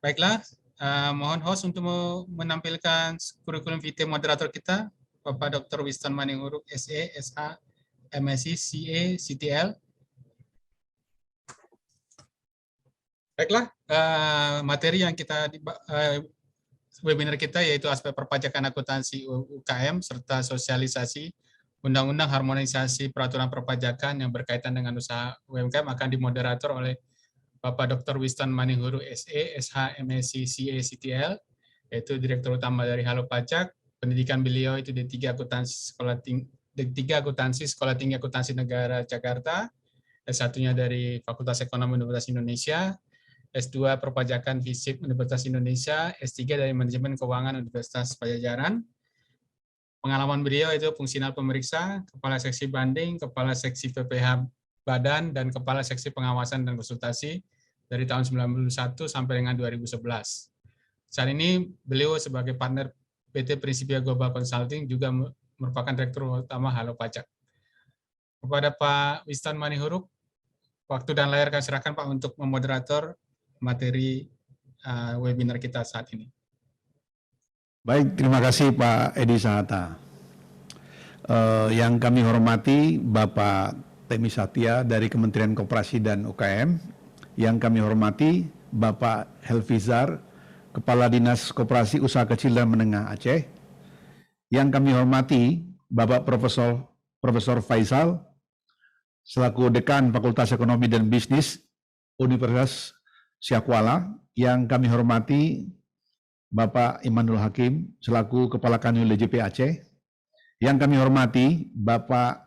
Baiklah, mohon host untuk menampilkan kurikulum vitae moderator kita, Bapak Dr. Winston Manihuruk, SE, SH, MSc, CA, CTL. Baiklah, materi yang kita webinar kita yaitu aspek perpajakan akuntansi UKM serta sosialisasi Undang-Undang Harmonisasi Peraturan Perpajakan yang berkaitan dengan usaha UMKM akan dimoderator oleh Bapak Dr. Winston Manihuruk, SE, SH, MSc, CA, CTL, yaitu Direktur Utama dari Halo Pajak. Pendidikan beliau itu D3 Akuntansi Sekolah Tinggi Akuntansi Negara Jakarta, S1-nya dari Fakultas Ekonomi Universitas Indonesia, S2 Perpajakan FISIP Universitas Indonesia, S3 dari Manajemen Keuangan Universitas Pajajaran. Pengalaman beliau itu fungsional pemeriksa, Kepala Seksi Banding, Kepala Seksi PPH Badan, dan Kepala Seksi Pengawasan dan Konsultasi dari tahun 1991 sampai dengan 2011. Saat ini beliau sebagai partner PT Principia Global Consulting juga merupakan Direktur Utama Halo Pajak. Kepada Pak Winston Manihuruk, waktu dan layar kami serahkan Pak untuk memoderator materi webinar kita saat ini. Baik, terima kasih Pak Edi Sahata. Yang kami hormati Bapak Temi Satya dari Kementerian Koperasi dan UKM, yang kami hormati Bapak Helvizar, Kepala Dinas Koperasi Usaha Kecil dan Menengah Aceh, yang kami hormati Bapak Profesor Faisal, selaku Dekan Fakultas Ekonomi dan Bisnis Universitas Syakwala, yang kami hormati Bapak Imanul Hakim, selaku Kepala Kanwil DJP Aceh, yang kami hormati Bapak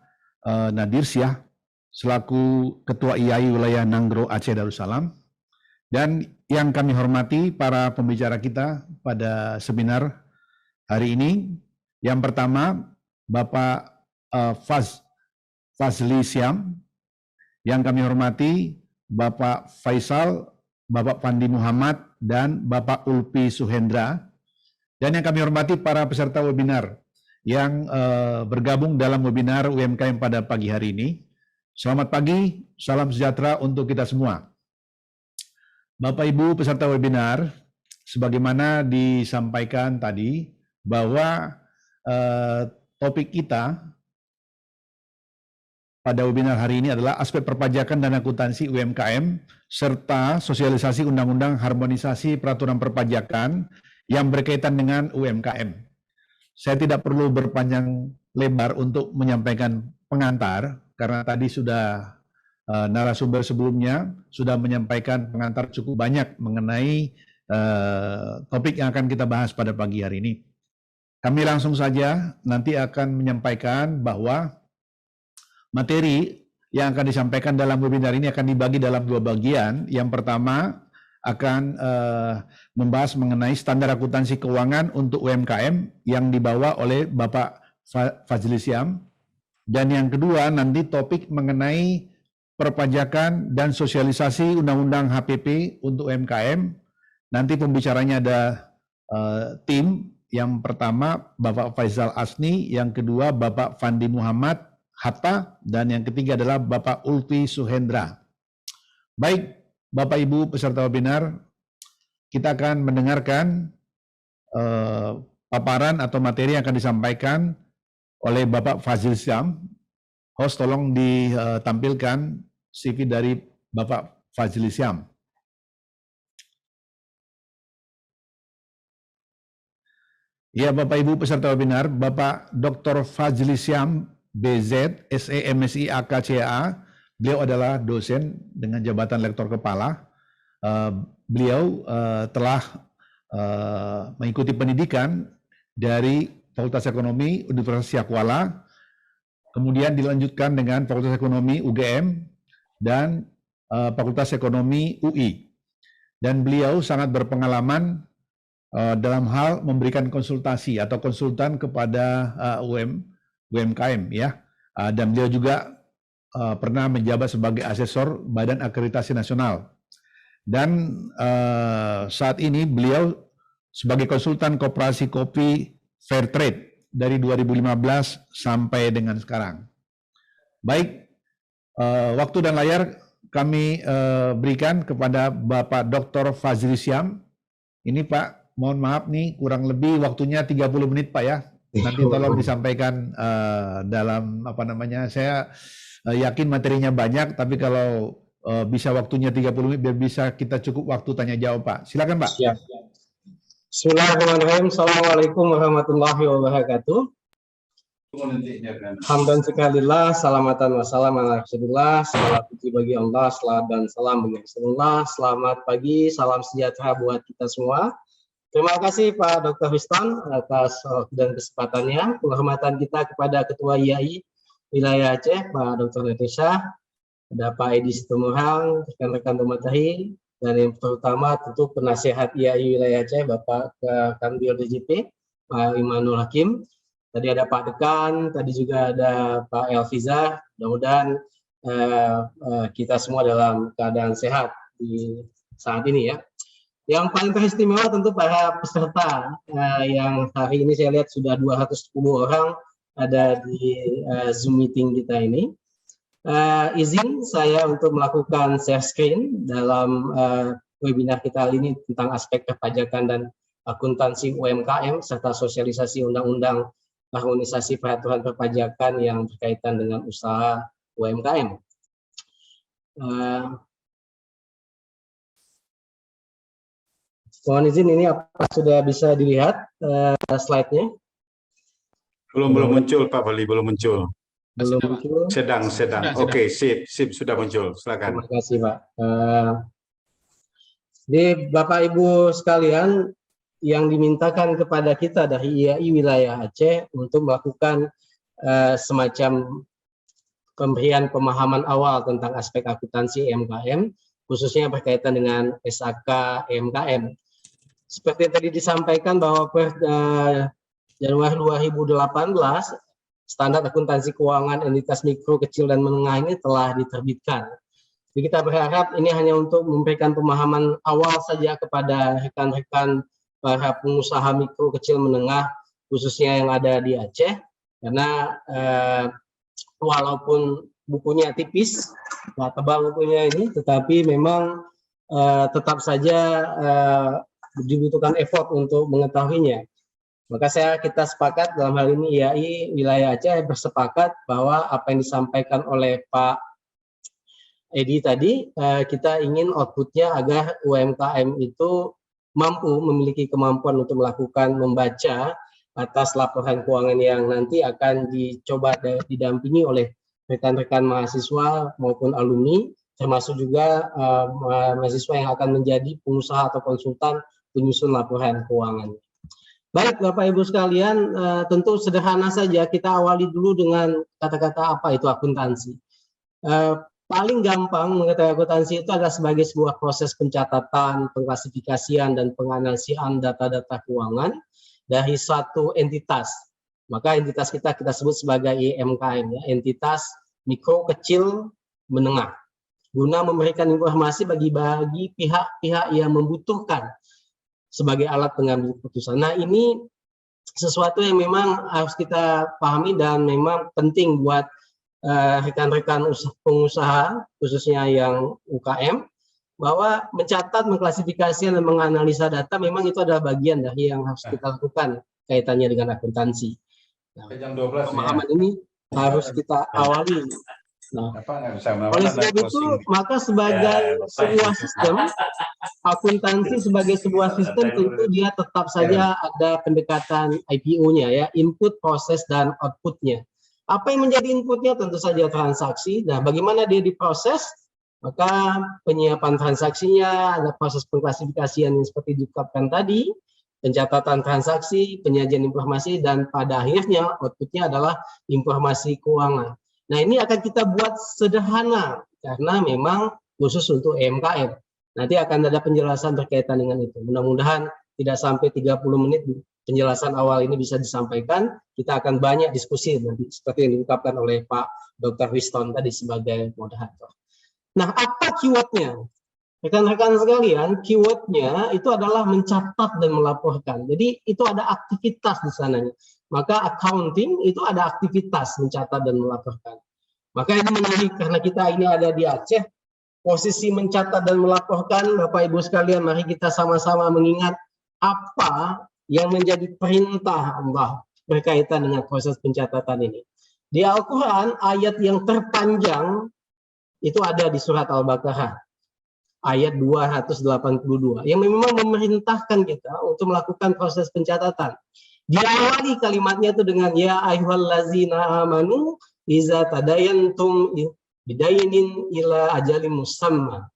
Nadir Syah, selaku Ketua IAI Wilayah Nanggro Aceh Darussalam, dan yang kami hormati para pembicara kita pada seminar hari ini. Yang pertama, Bapak Fazli Syam, yang kami hormati Bapak Faisal, Bapak Fandi Muhammad, dan Bapak Ulpi Suhendra, dan yang kami hormati para peserta webinar yang bergabung dalam webinar UMKM pada pagi hari ini. Selamat pagi, salam sejahtera untuk kita semua. Bapak Ibu peserta webinar, sebagaimana disampaikan tadi bahwa topik kita pada webinar hari ini adalah aspek perpajakan dan akuntansi UMKM serta sosialisasi Undang-Undang Harmonisasi Peraturan Perpajakan yang berkaitan dengan UMKM. Saya tidak perlu berpanjang lebar untuk menyampaikan pengantar, karena tadi sudah narasumber sebelumnya sudah menyampaikan pengantar cukup banyak mengenai topik yang akan kita bahas pada pagi hari ini. Kami langsung saja nanti akan menyampaikan bahwa materi yang akan disampaikan dalam webinar ini akan dibagi dalam dua bagian. Yang pertama akan membahas mengenai standar akuntansi keuangan untuk UMKM yang dibawa oleh Bapak Fazli Syam. Dan yang kedua nanti topik mengenai perpajakan dan sosialisasi Undang-Undang HPP untuk UMKM. Nanti pembicaranya ada tim. Yang pertama Bapak Faisal Asni, yang kedua Bapak Fandi Muhammad Hatta, dan yang ketiga adalah Bapak Ulpi Suhendra. Baik, Bapak Ibu peserta webinar, kita akan mendengarkan paparan atau materi yang akan disampaikan oleh Bapak Fazli Syam. Host, tolong ditampilkan CV dari Bapak Fazli Syam. Ya, Bapak Ibu peserta webinar, Bapak Dr. Fazli Syam, BZ, SE, MSI, AKCA, beliau adalah dosen dengan jabatan lektor kepala. Beliau telah mengikuti pendidikan dari Fakultas Ekonomi Universitas Syakwala, kemudian dilanjutkan dengan Fakultas Ekonomi UGM dan Fakultas Ekonomi UI. Dan beliau sangat berpengalaman dalam hal memberikan konsultasi atau konsultan kepada UMKM ya. Dan beliau juga pernah menjabat sebagai asesor Badan Akreditasi Nasional. Dan saat ini beliau sebagai konsultan koperasi kopi Fair Trade dari 2015 sampai dengan sekarang. Baik, waktu dan layar kami berikan kepada Bapak Dr. Fazli Syam Ini Pak, mohon maaf nih, kurang lebih waktunya 30 menit Pak ya. Nanti tolong disampaikan dalam apa namanya, saya yakin materinya banyak, tapi kalau bisa waktunya 30 menit biar bisa kita cukup waktu tanya jawab Pak. Silakan Pak. Siap. Bismillahirrahmanirrahim. Assalamualaikum warahmatullahi wabarakatuh. Hamdan sekalilah, salamatan wassalam ala Rasulullah, salawat puji bagi Allah, salawat dan salam bagi Rasulullah. Selamat pagi, salam sejahtera buat kita semua. Terima kasih Pak Dr. Winston atas waktu dan kesempatannya. Penghormatan kita kepada Ketua IAI Wilayah Aceh, Pak Dr. Natasha, ada Pak Edi Situmorang, rekan-rekan Tomatahi, dan yang terutama tentu penasihat IAI Wilayah Aceh, Bapak Kanwil DJP, Pak Imanul Hakim. Tadi ada Pak Dekan, tadi juga ada Pak Elviza. Mudah-mudahan kita semua dalam keadaan sehat di saat ini ya. Yang paling teristimewa tentu para peserta yang hari ini saya lihat sudah 210 orang ada di Zoom meeting kita ini. Izin saya untuk melakukan share screen dalam webinar kita kali ini tentang aspek perpajakan dan akuntansi UMKM serta sosialisasi undang-undang harmonisasi peraturan perpajakan yang berkaitan dengan usaha UMKM. Mohon izin, ini apa sudah bisa dilihat slide-nya? Belum muncul Pak Bali, belum muncul. Belum muncul. Sedang. Oke, sip sudah muncul. Silakan. Terima kasih Pak. Jadi Bapak Ibu sekalian, yang dimintakan kepada kita dari IAI Wilayah Aceh untuk melakukan semacam pemberian pemahaman awal tentang aspek akuntansi UMKM, khususnya berkaitan dengan SAK UMKM. Seperti yang tadi disampaikan bahwa per Januari 2018, standar akuntansi keuangan entitas mikro, kecil, dan menengah ini telah diterbitkan. Jadi kita berharap ini hanya untuk memberikan pemahaman awal saja kepada rekan-rekan para pengusaha mikro, kecil, menengah, khususnya yang ada di Aceh, karena walaupun bukunya tipis, nggak tebal bukunya ini, tetapi memang tetap saja dibutuhkan effort untuk mengetahuinya. Maka kita sepakat dalam hal ini IAI Wilayah Aceh bersepakat bahwa apa yang disampaikan oleh Pak Edi tadi, kita ingin outputnya agar UMKM itu mampu memiliki kemampuan untuk melakukan membaca atas laporan keuangan yang nanti akan dicoba didampingi oleh rekan-rekan mahasiswa maupun alumni, termasuk juga mahasiswa yang akan menjadi pengusaha atau konsultan penyusun laporan keuangan. Baik Bapak Ibu sekalian, tentu sederhana saja kita awali dulu dengan kata-kata apa itu akuntansi. Paling gampang mengetahui akuntansi itu adalah sebagai sebuah proses pencatatan, pengklasifikasian, dan penganalisian data-data keuangan dari suatu entitas. Maka entitas kita sebut sebagai UMKM, ya, entitas mikro, kecil, menengah. Guna memberikan informasi bagi pihak-pihak yang membutuhkan sebagai alat pengambil keputusan. Nah, ini sesuatu yang memang harus kita pahami dan memang penting buat rekan-rekan pengusaha, khususnya yang UKM, bahwa mencatat, mengklasifikasi, dan menganalisa data memang itu adalah bagian dari yang harus kita lakukan kaitannya dengan akuntansi. Nah, pemahaman ini harus kita awali. Nah, oleh sebab itu, maka sebagai sebuah sistem, akuntansi sebagai sebuah sistem tentu dia tetap saja ada pendekatan IPO-nya, ya, input, proses, dan output-nya. Apa yang menjadi inputnya? Tentu saja transaksi. Nah, bagaimana dia diproses? Maka penyiapan transaksinya, ada proses pengklasifikasian yang seperti diungkapkan tadi, pencatatan transaksi, penyajian informasi, dan pada akhirnya outputnya adalah informasi keuangan. Nah, ini akan kita buat sederhana karena memang khusus untuk UMKM. Nanti akan ada penjelasan berkaitan dengan itu. Mudah-mudahan tidak sampai 30 menit penjelasan awal ini bisa disampaikan. Kita akan banyak diskusi nanti seperti yang diungkapkan oleh Pak Dr. Winston tadi sebagai moderator. Nah, apa keywordnya? Rekan-rekan sekalian, keywordnya itu adalah mencatat dan melaporkan. Jadi itu ada aktivitas di sananya. Maka accounting itu ada aktivitas mencatat dan melaporkan. Maka ini menarik karena kita ini ada di Aceh. Posisi mencatat dan melaporkan, Bapak Ibu sekalian, mari kita sama-sama mengingat apa yang menjadi perintah Allah berkaitan dengan proses pencatatan ini. Di Al-Quran, ayat yang terpanjang itu ada di surat Al-Baqarah, ayat 282, yang memang memerintahkan kita untuk melakukan proses pencatatan. Diawali kalimatnya itu dengan ya ayyuhallazina amanu iza tadayantum bidainin ila ajalim musamma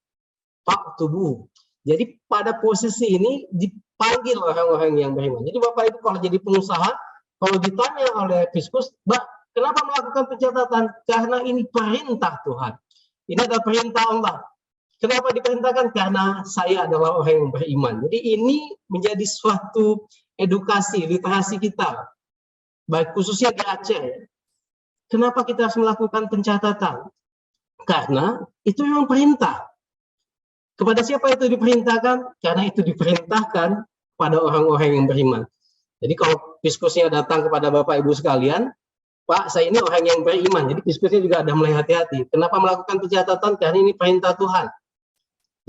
faktubu. Jadi pada posisi ini dipanggil orang-orang yang beriman. Jadi Bapak Ibu kalau jadi pengusaha, kalau ditanya oleh fiskus, Mbak, kenapa melakukan pencatatan? Karena ini perintah Tuhan. Ini adalah perintah Allah. Kenapa diperintahkan? Karena saya adalah orang yang beriman. Jadi ini menjadi suatu edukasi, literasi kita, baik khususnya di Aceh. Kenapa kita harus melakukan pencatatan? Karena itu memang perintah. Kepada siapa itu diperintahkan? Karena itu diperintahkan pada orang-orang yang beriman. Jadi kalau fiskusnya datang kepada Bapak Ibu sekalian, Pak, saya ini orang yang beriman. Jadi fiskusnya juga ada mulai hati-hati. Kenapa melakukan pencatatan? Karena ini perintah Tuhan.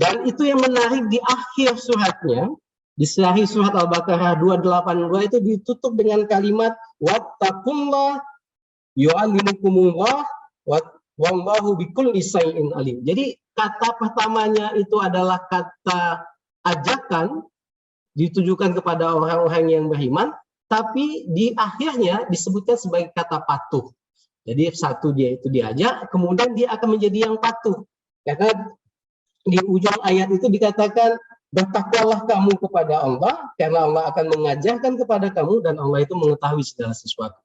Dan itu yang menarik di akhir suratnya, di surat Al-Baqarah 282 itu ditutup dengan kalimat wattaqullah yu'allimukumullah wallahu bikulli syai'in alim. Jadi kata pertamanya itu adalah kata ajakan ditujukan kepada orang-orang yang beriman, tapi di akhirnya disebutkan sebagai kata patuh. Jadi satu dia itu diajak, kemudian dia akan menjadi yang patuh. Karena di ujung ayat itu dikatakan bertakwalah kamu kepada Allah, karena Allah akan mengajarkan kepada kamu dan Allah itu mengetahui segala sesuatu.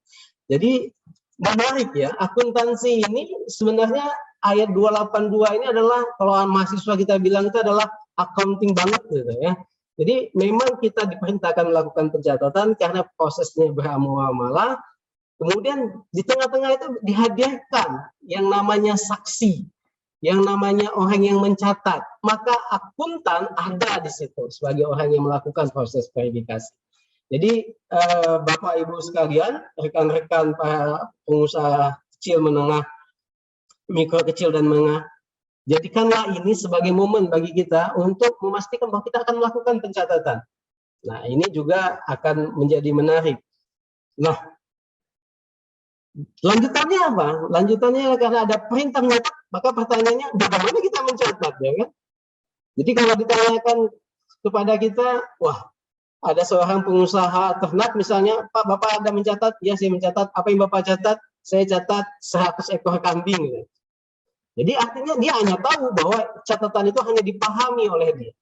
Jadi menarik ya, akuntansi ini sebenarnya ayat 282 ini adalah kalau mahasiswa kita bilang itu adalah accounting banget gitu ya. Jadi memang kita diperintahkan melakukan pencatatan karena prosesnya beramuamalah. Kemudian di tengah-tengah itu dihadirkan yang namanya saksi, yang namanya orang yang mencatat. Maka akuntan ada di situ sebagai orang yang melakukan proses verifikasi. Jadi Bapak Ibu sekalian, rekan-rekan para pengusaha kecil menengah, mikro kecil dan menengah, jadikanlah ini sebagai momen bagi kita untuk memastikan bahwa kita akan melakukan pencatatan. Nah, ini juga akan menjadi menarik. Nah, lanjutannya apa? Lanjutannya karena ada perintah mencatat, maka pertanyaannya bagaimana kita mencatat, ya kan? Jadi kalau ditanyakan kepada kita, wah, ada seorang pengusaha ternak misalnya, Pak, Bapak ada mencatat? Ya, saya mencatat. Apa yang Bapak catat? Saya catat 100 ekor kambing. Jadi artinya dia hanya tahu bahwa catatan itu hanya dipahami oleh dia.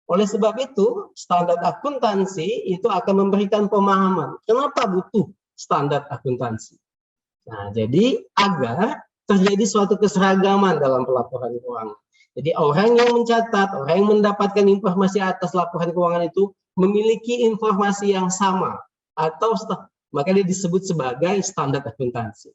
Oleh sebab itu, standar akuntansi itu akan memberikan pemahaman. Kenapa butuh standar akuntansi? Nah, jadi agar terjadi suatu keseragaman dalam pelaporan keuangan. Jadi orang yang mencatat, orang yang mendapatkan informasi atas laporan keuangan itu memiliki informasi yang sama atau maka dia disebut sebagai standar akuntansi.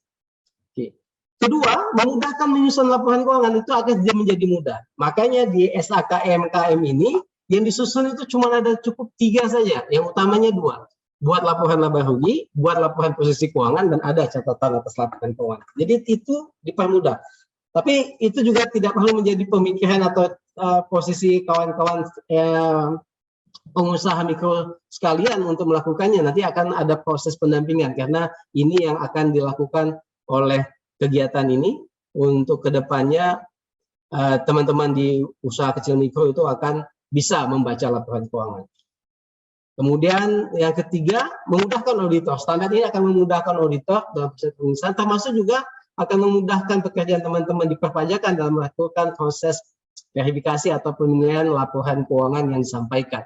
Oke. Kedua, memudahkan menyusun laporan keuangan itu akan menjadi mudah. Makanya di SAKMKM ini yang disusun itu cuma ada cukup 3 saja, yang utamanya 2. Buat laporan laba rugi, buat laporan posisi keuangan, dan ada catatan atas laporan keuangan. Jadi itu dipermudah. Tapi itu juga tidak perlu menjadi pemikiran atau posisi kawan-kawan pengusaha mikro sekalian untuk melakukannya. Nanti akan ada proses pendampingan karena ini yang akan dilakukan oleh kegiatan ini untuk kedepannya teman-teman di usaha kecil mikro itu akan bisa membaca laporan keuangan. Kemudian yang ketiga, memudahkan auditor. Standar ini akan memudahkan auditor dalam proses pengurusan, termasuk juga akan memudahkan pekerjaan teman-teman di perpajakan dalam melakukan proses verifikasi atau penilaian laporan keuangan yang disampaikan.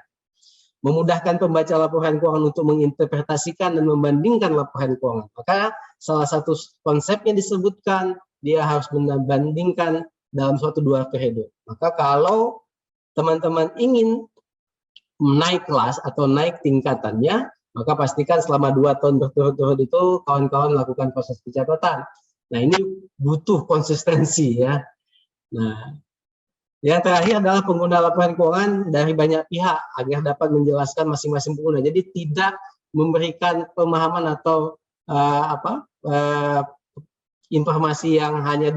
Memudahkan pembaca laporan keuangan untuk menginterpretasikan dan membandingkan laporan keuangan. Maka salah satu konsepnya disebutkan, dia harus membandingkan dalam suatu 2 periode. Maka kalau teman-teman ingin naik kelas atau naik tingkatannya, maka pastikan selama 2 tahun berturut-turut itu kawan-kawan lakukan proses pencatatan. Nah, ini butuh konsistensi ya. Nah, yang terakhir adalah pengguna laporan keuangan dari banyak pihak agar dapat menjelaskan masing-masing pengguna. Jadi tidak memberikan pemahaman atau informasi yang hanya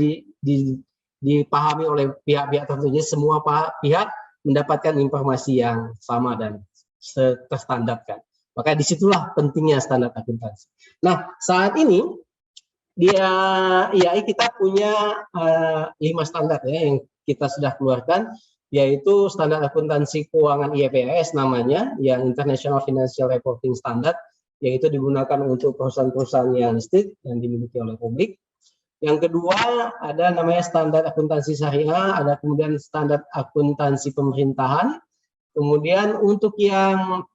dipahami oleh pihak-pihak tertentu. Jadi semua pihak mendapatkan informasi yang sama dan terstandarkan. Maka disitulah pentingnya standar akuntansi. Nah, saat ini di IAI kita punya 5 standar ya yang kita sudah keluarkan, yaitu standar akuntansi keuangan IFRS namanya, yang International Financial Reporting Standard, yaitu digunakan untuk perusahaan-perusahaan yang listed yang dimiliki oleh publik. Yang kedua ada namanya standar akuntansi syariah, ada kemudian standar akuntansi pemerintahan. Kemudian untuk yang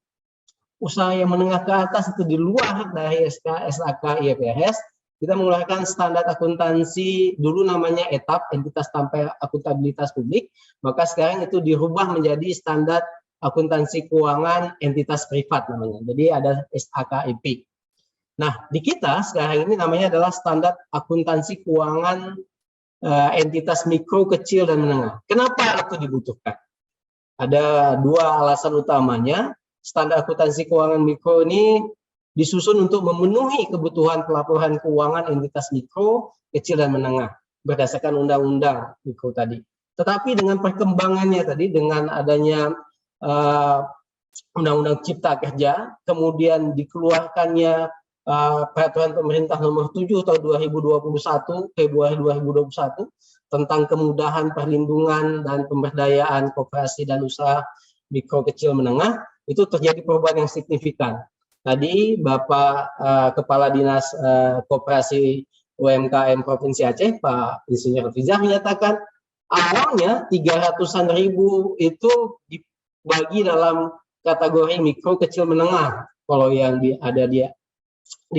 usaha yang menengah ke atas itu di luar dari SAK IFRS, kita mengeluarkan standar akuntansi dulu namanya ETAP, entitas tanpa akuntabilitas publik, maka sekarang itu dirubah menjadi standar akuntansi keuangan entitas privat namanya. Jadi ada SAKIP. Nah, di kita sekarang ini namanya adalah standar akuntansi keuangan entitas mikro, kecil, dan menengah. Kenapa itu dibutuhkan? Ada 2 alasan utamanya. Standar akuntansi keuangan mikro ini disusun untuk memenuhi kebutuhan pelaporan keuangan entitas mikro, kecil, dan menengah berdasarkan undang-undang mikro tadi. Tetapi dengan perkembangannya tadi, dengan adanya undang-undang Cipta Kerja, kemudian dikeluarkannya peraturan pemerintah nomor 7 tahun 2021, Februari 2021, tentang kemudahan perlindungan dan pemberdayaan koperasi dan usaha mikro, kecil, menengah, itu terjadi perubahan yang signifikan. Tadi Bapak Kepala Dinas Koperasi UMKM Provinsi Aceh, Pak Insinyur Fizah, menyatakan awalnya 300-an ribu itu dibagi dalam kategori mikro, kecil, menengah kalau yang ada di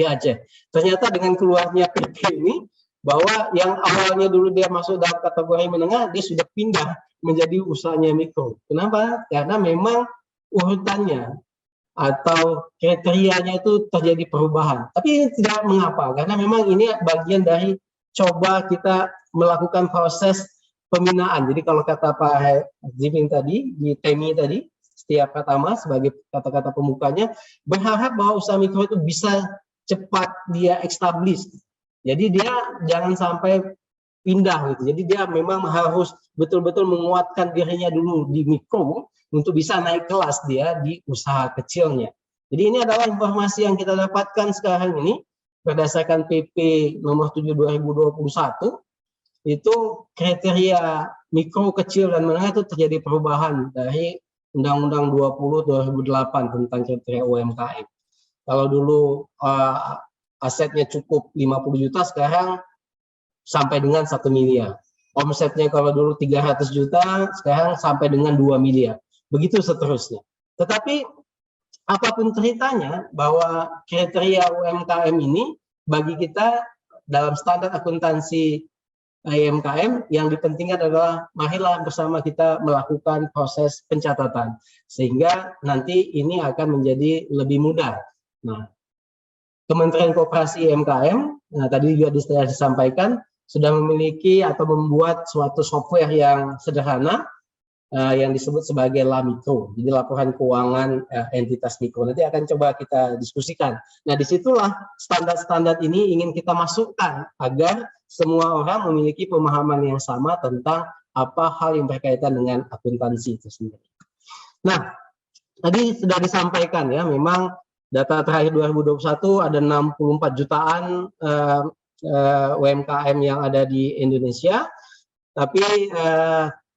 Aceh. Ternyata dengan keluarnya PP ini, bahwa yang awalnya dulu dia masuk dalam kategori menengah, dia sudah pindah menjadi usahanya mikro. Kenapa? Karena memang urutannya atau kriterianya itu terjadi perubahan. Tapi tidak mengapa, karena memang ini bagian dari coba kita melakukan proses pembinaan. Jadi kalau kata Pak Zimin tadi, di TEMI tadi, setiap pertama sebagai kata-kata pembukanya, berharap bahwa usaha mikro itu bisa cepat dia establish. Jadi dia jangan sampai pindah gitu. Jadi dia memang harus betul-betul menguatkan dirinya dulu di mikro untuk bisa naik kelas dia di usaha kecilnya. Jadi ini adalah informasi yang kita dapatkan sekarang ini berdasarkan PP nomor 7 2021, itu kriteria mikro, kecil, dan menengah itu terjadi perubahan dari Undang-Undang 20 2008 tentang kriteria UMKM. Kalau dulu asetnya cukup 50 juta, sekarang sampai dengan 1 miliar. Omsetnya kalau dulu 300 juta, sekarang sampai dengan 2 miliar. Begitu seterusnya. Tetapi apapun ceritanya, bahwa kriteria UMKM ini bagi kita dalam standar akuntansi UMKM yang dipentingkan adalah marilah bersama kita melakukan proses pencatatan sehingga nanti ini akan menjadi lebih mudah. Nah, Kementerian Koperasi UMKM, tadi juga sudah disampaikan, sudah memiliki atau membuat suatu software yang sederhana yang disebut sebagai LAMikro, jadi laporan keuangan entitas mikro. Nanti akan coba kita diskusikan. Nah, disitulah standar-standar ini ingin kita masukkan agar semua orang memiliki pemahaman yang sama tentang apa hal yang berkaitan dengan akuntansi itu sendiri. Nah, tadi sudah disampaikan ya, memang data terakhir 2021 ada 64 jutaan UMKM yang ada di Indonesia, tapi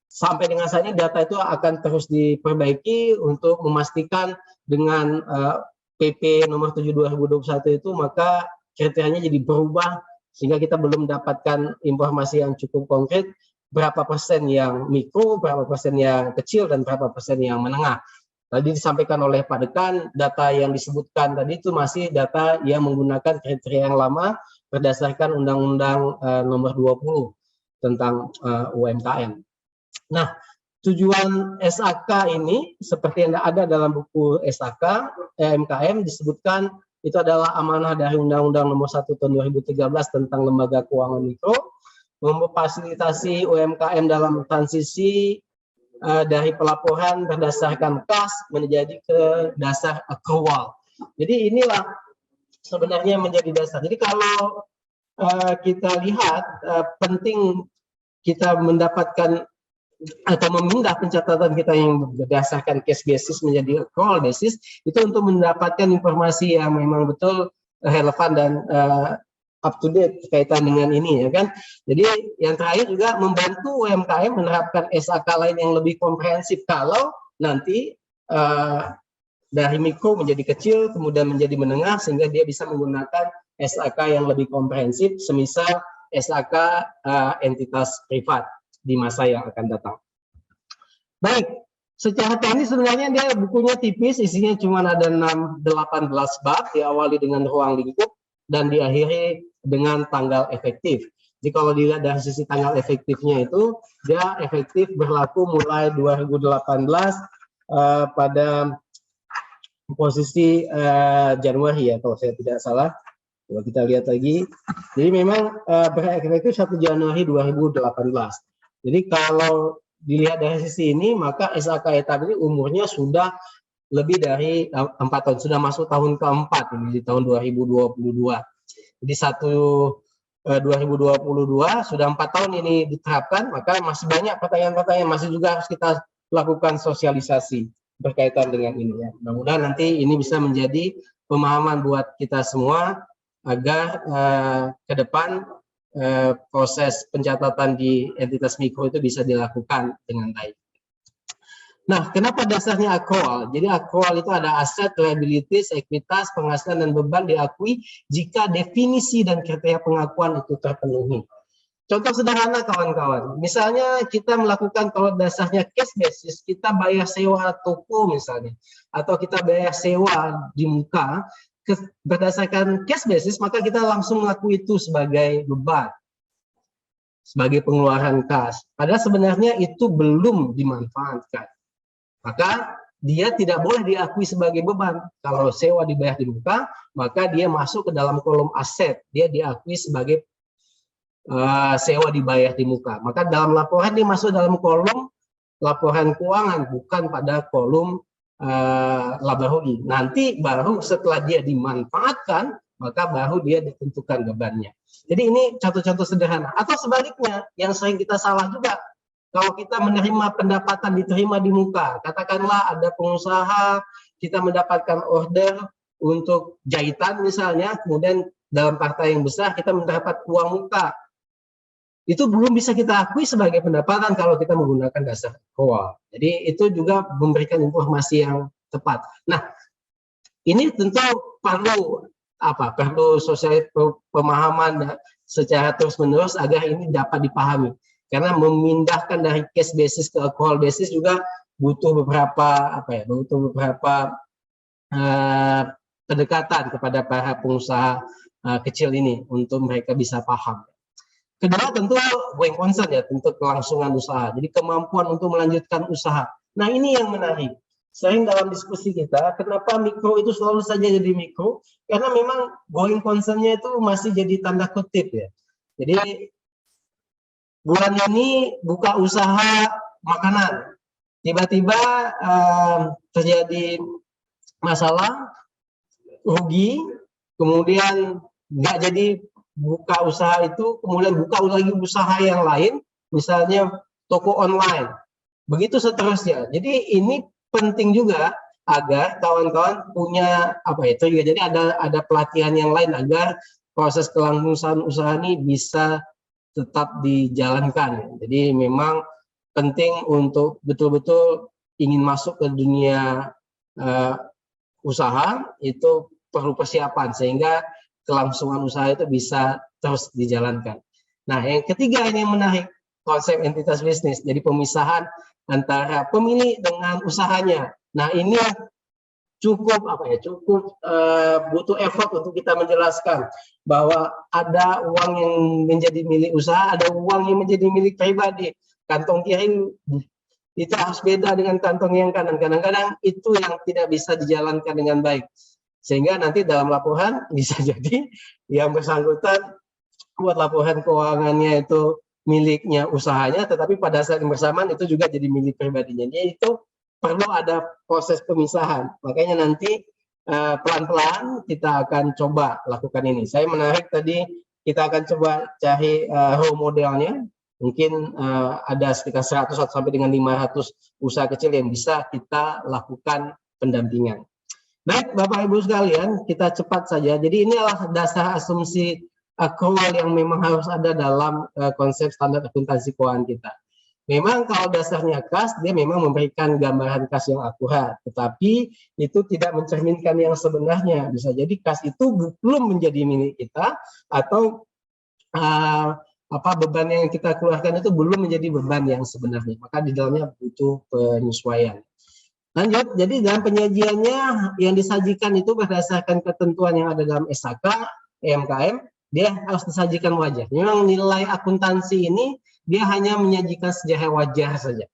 sampai dengan saat ini data itu akan terus diperbaiki untuk memastikan dengan PP nomor 7 2021 itu maka kriterianya jadi berubah sehingga kita belum mendapatkan informasi yang cukup konkret berapa persen yang mikro, berapa persen yang kecil, dan berapa persen yang menengah. Tadi disampaikan oleh Pak Dekan, data yang disebutkan tadi itu masih data yang menggunakan kriteria yang lama berdasarkan Undang-Undang nomor 20 tentang UMKM. Nah, tujuan SAK ini seperti yang ada dalam buku SAK UMKM disebutkan itu adalah amanah dari Undang-Undang nomor 1 tahun 2013 tentang lembaga keuangan mikro, memfasilitasi UMKM dalam transisi dari pelaporan berdasarkan kas menjadi ke dasar accrual. Jadi inilah sebenarnya menjadi dasar. Jadi kalau kita lihat penting kita mendapatkan atau memindah pencatatan kita yang berdasarkan cash basis menjadi accrual basis, itu untuk mendapatkan informasi yang memang betul relevan dan up to date kaitan dengan ini, ya kan. Jadi yang terakhir juga membantu UMKM menerapkan SAK lain yang lebih komprehensif kalau nanti dari mikro menjadi kecil kemudian menjadi menengah, sehingga dia bisa menggunakan SAK yang lebih komprehensif, semisal SAK entitas privat di masa yang akan datang. Baik, secara teknis sebenarnya dia bukunya tipis, isinya cuma ada 18 bab, diawali dengan ruang lingkup dan diakhiri dengan tanggal efektif. Jadi kalau dilihat dari sisi tanggal efektifnya itu, dia efektif berlaku mulai 2018 pada posisi Januari ya, kalau saya tidak salah. Coba kita lihat lagi. Jadi memang berefektif 1 Januari 2018. Jadi kalau dilihat dari sisi ini, maka SAK etap ini umurnya sudah lebih dari 4 tahun, sudah masuk tahun keempat ini di tahun 2022. Jadi 2022 sudah 4 tahun ini diterapkan, maka masih banyak pertanyaan-pertanyaan, masih juga harus kita lakukan sosialisasi berkaitan dengan ini ya. Mudah-mudahan nanti ini bisa menjadi pemahaman buat kita semua agar ke depan proses pencatatan di entitas mikro itu bisa dilakukan dengan baik. Nah, kenapa dasarnya accrual? Jadi accrual itu ada aset, liabilities, ekuitas, penghasilan, dan beban diakui jika definisi dan kriteria pengakuan itu terpenuhi. Contoh sederhana kawan-kawan, misalnya kita melakukan kalau dasarnya cash basis, kita bayar sewa toko misalnya, atau kita bayar sewa di muka, berdasarkan cash basis, maka kita langsung mengakui itu sebagai beban, sebagai pengeluaran kas. Padahal sebenarnya itu belum dimanfaatkan. Maka dia tidak boleh diakui sebagai beban. Kalau sewa dibayar di muka, maka dia masuk ke dalam kolom aset. Dia diakui sebagai sewa dibayar di muka. Maka dalam laporan dia masuk dalam kolom laporan keuangan, bukan pada kolom laba rugi. Nanti baru setelah dia dimanfaatkan, maka baru dia ditentukan bebannya. Jadi ini contoh-contoh sederhana. Atau sebaliknya, yang sering kita salah juga, kalau kita menerima pendapatan diterima di muka, katakanlah ada pengusaha, kita mendapatkan order untuk jahitan misalnya, kemudian dalam partai yang besar kita mendapat uang muka. Itu belum bisa kita akui sebagai pendapatan kalau kita menggunakan dasar accrual. Jadi itu juga memberikan informasi yang tepat. Nah, ini tentu perlu sosial pemahaman secara terus-menerus agar ini dapat dipahami. Karena memindahkan dari cash basis ke accrual basis juga butuh beberapa pendekatan kepada para pengusaha kecil ini untuk mereka bisa paham. Kedua tentu going concern ya, tentu kelangsungan usaha. Jadi kemampuan untuk melanjutkan usaha. Nah ini yang menarik. Sering dalam diskusi kita, kenapa mikro itu selalu saja jadi mikro? Karena memang going concern-nya itu masih jadi tanda kutip ya. Jadi bulan ini buka usaha makanan, tiba-tiba terjadi masalah, rugi, kemudian nggak jadi buka usaha itu, kemudian buka lagi usaha yang lain, misalnya toko online. Begitu seterusnya. Jadi ini penting juga agar kawan-kawan punya jadi ada pelatihan yang lain agar proses kelangsungan usaha ini bisa tetap dijalankan. Jadi memang penting untuk betul-betul ingin masuk ke dunia usaha itu perlu persiapan sehingga kelangsungan usaha itu bisa terus dijalankan. Nah, yang ketiga ini yang menarik, konsep entitas bisnis. Jadi pemisahan antara pemilik dengan usahanya. Nah, ini cukup butuh effort untuk kita menjelaskan bahwa ada uang yang menjadi milik usaha, ada uang yang menjadi milik pribadi. Kantong kiri itu harus beda dengan kantong yang kanan. Kadang-kadang itu yang tidak bisa dijalankan dengan baik. Sehingga nanti dalam laporan bisa jadi yang bersangkutan buat laporan keuangannya itu miliknya usahanya, tetapi pada saat yang bersamaan itu juga jadi milik pribadinya. Jadi itu perlu ada proses pemisahan. Makanya nanti pelan-pelan kita akan coba lakukan ini. Saya menarik tadi kita akan coba cari role modelnya. Mungkin ada sekitar 100 sampai dengan 500 usaha kecil yang bisa kita lakukan pendampingan. Baik, Bapak Ibu sekalian, kita cepat saja. Jadi inilah dasar asumsi accrual yang memang harus ada dalam konsep standar akuntansi keuangan kita. Memang kalau dasarnya kas, dia memang memberikan gambaran kas yang akurat, tetapi itu tidak mencerminkan yang sebenarnya. Bisa jadi kas itu belum menjadi milik kita, atau beban yang kita keluarkan itu belum menjadi beban yang sebenarnya. Maka di dalamnya butuh penyesuaian. Lanjut, jadi dalam penyajiannya yang disajikan itu berdasarkan ketentuan yang ada dalam SHK, UMKM, dia harus disajikan wajar. Memang nilai akuntansi ini dia hanya menyajikan sejarah wajar saja.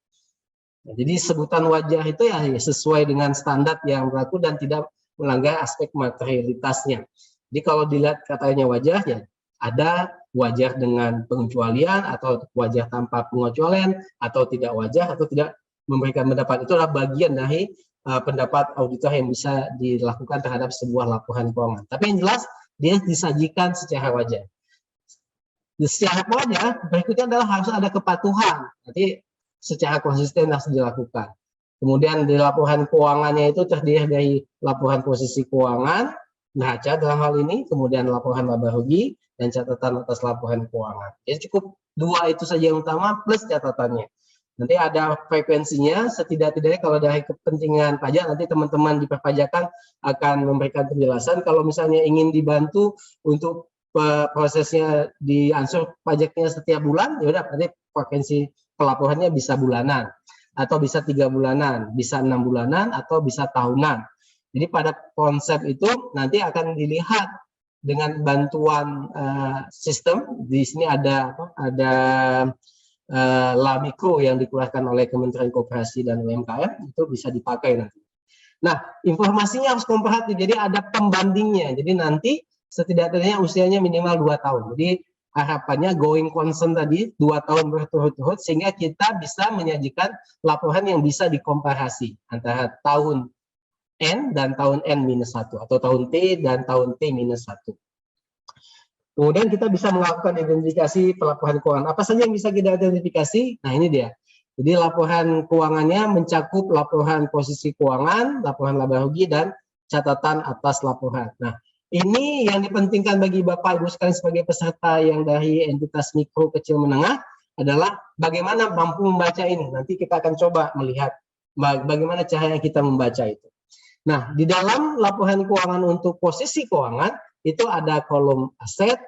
Nah, jadi sebutan wajar itu ya sesuai dengan standar yang berlaku dan tidak melanggar aspek materialitasnya. Jadi kalau dilihat katanya wajar, ya ada wajar dengan pengecualian atau wajar tanpa pengecualian, atau tidak wajar atau tidak memberikan pendapat. Itulah bagian dari pendapat auditor yang bisa dilakukan terhadap sebuah laporan keuangan. Tapi yang jelas dia disajikan secara wajar. Secara wajar, berikutnya adalah harus ada kepatuhan. Nanti secara konsisten harus dilakukan. Kemudian di laporan keuangannya itu terdiri dari laporan posisi keuangan, neraca dalam hal ini, kemudian laporan laba rugi, dan catatan atas laporan keuangan. Jadi cukup dua itu saja yang utama plus catatannya. Nanti ada frekuensinya, setidak-tidaknya kalau dari kepentingan pajak, nanti teman-teman di perpajakan akan memberikan penjelasan. Kalau misalnya ingin dibantu untuk prosesnya diansur pajaknya setiap bulan, ya udah berarti frekuensi pelaporannya bisa bulanan, atau bisa 3 bulanan, bisa 6 bulanan, atau bisa tahunan. Jadi pada konsep itu nanti akan dilihat dengan bantuan sistem. Di sini ada LAMIKRO yang dikeluarkan oleh Kementerian Koperasi dan UMKM, itu bisa dipakai nanti. Nah, informasinya harus komparatif, jadi ada pembandingnya. Jadi nanti setidaknya usianya minimal 2 tahun. Jadi harapannya going concern tadi 2 tahun berturut-turut, sehingga kita bisa menyajikan laporan yang bisa dikomparasi antara tahun N dan tahun N-1, atau tahun T dan tahun T-1. Kemudian kita bisa melakukan identifikasi pelaporan keuangan. Apa saja yang bisa kita identifikasi? Nah, ini dia. Jadi laporan keuangannya mencakup laporan posisi keuangan, laporan laba rugi, dan catatan atas laporan. Nah, ini yang dipentingkan bagi Bapak Ibu sekalian sebagai peserta yang dari entitas mikro, kecil, menengah adalah bagaimana mampu membaca ini. Nanti kita akan coba melihat bagaimana cara kita membaca itu. Nah, di dalam laporan keuangan untuk posisi keuangan itu ada kolom aset,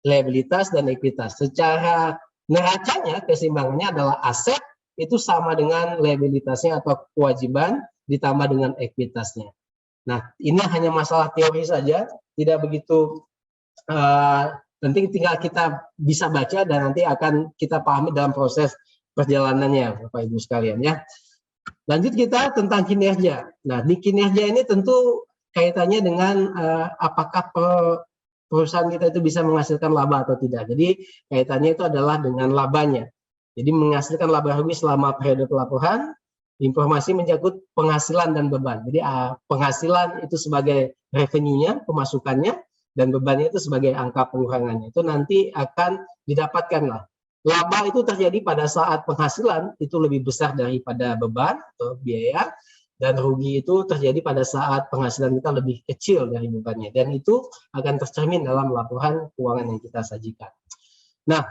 liabilitas, dan ekuitas. Secara neracanya keseimbangannya adalah aset itu sama dengan liabilitasnya atau kewajiban ditambah dengan ekuitasnya. Nah, ini hanya masalah teori saja, tidak begitu penting, tinggal kita bisa baca dan nanti akan kita pahami dalam proses perjalanannya, Bapak Ibu sekalian ya. Lanjut kita tentang kinerja. Nah, di kinerja ini tentu kaitannya dengan apakah perusahaan kita itu bisa menghasilkan laba atau tidak. Jadi kaitannya itu adalah dengan labanya. Jadi menghasilkan laba rugi selama periode pelaporan. Informasi mencakup penghasilan dan beban. Jadi penghasilan itu sebagai revenue-nya, pemasukannya, dan bebannya itu sebagai angka pengurangannya. Itu nanti akan didapatkan lah. Laba itu terjadi pada saat penghasilan itu lebih besar daripada beban atau biaya, dan rugi itu terjadi pada saat penghasilan kita lebih kecil dari bebannya. Dan itu akan tercermin dalam laporan keuangan yang kita sajikan. Nah,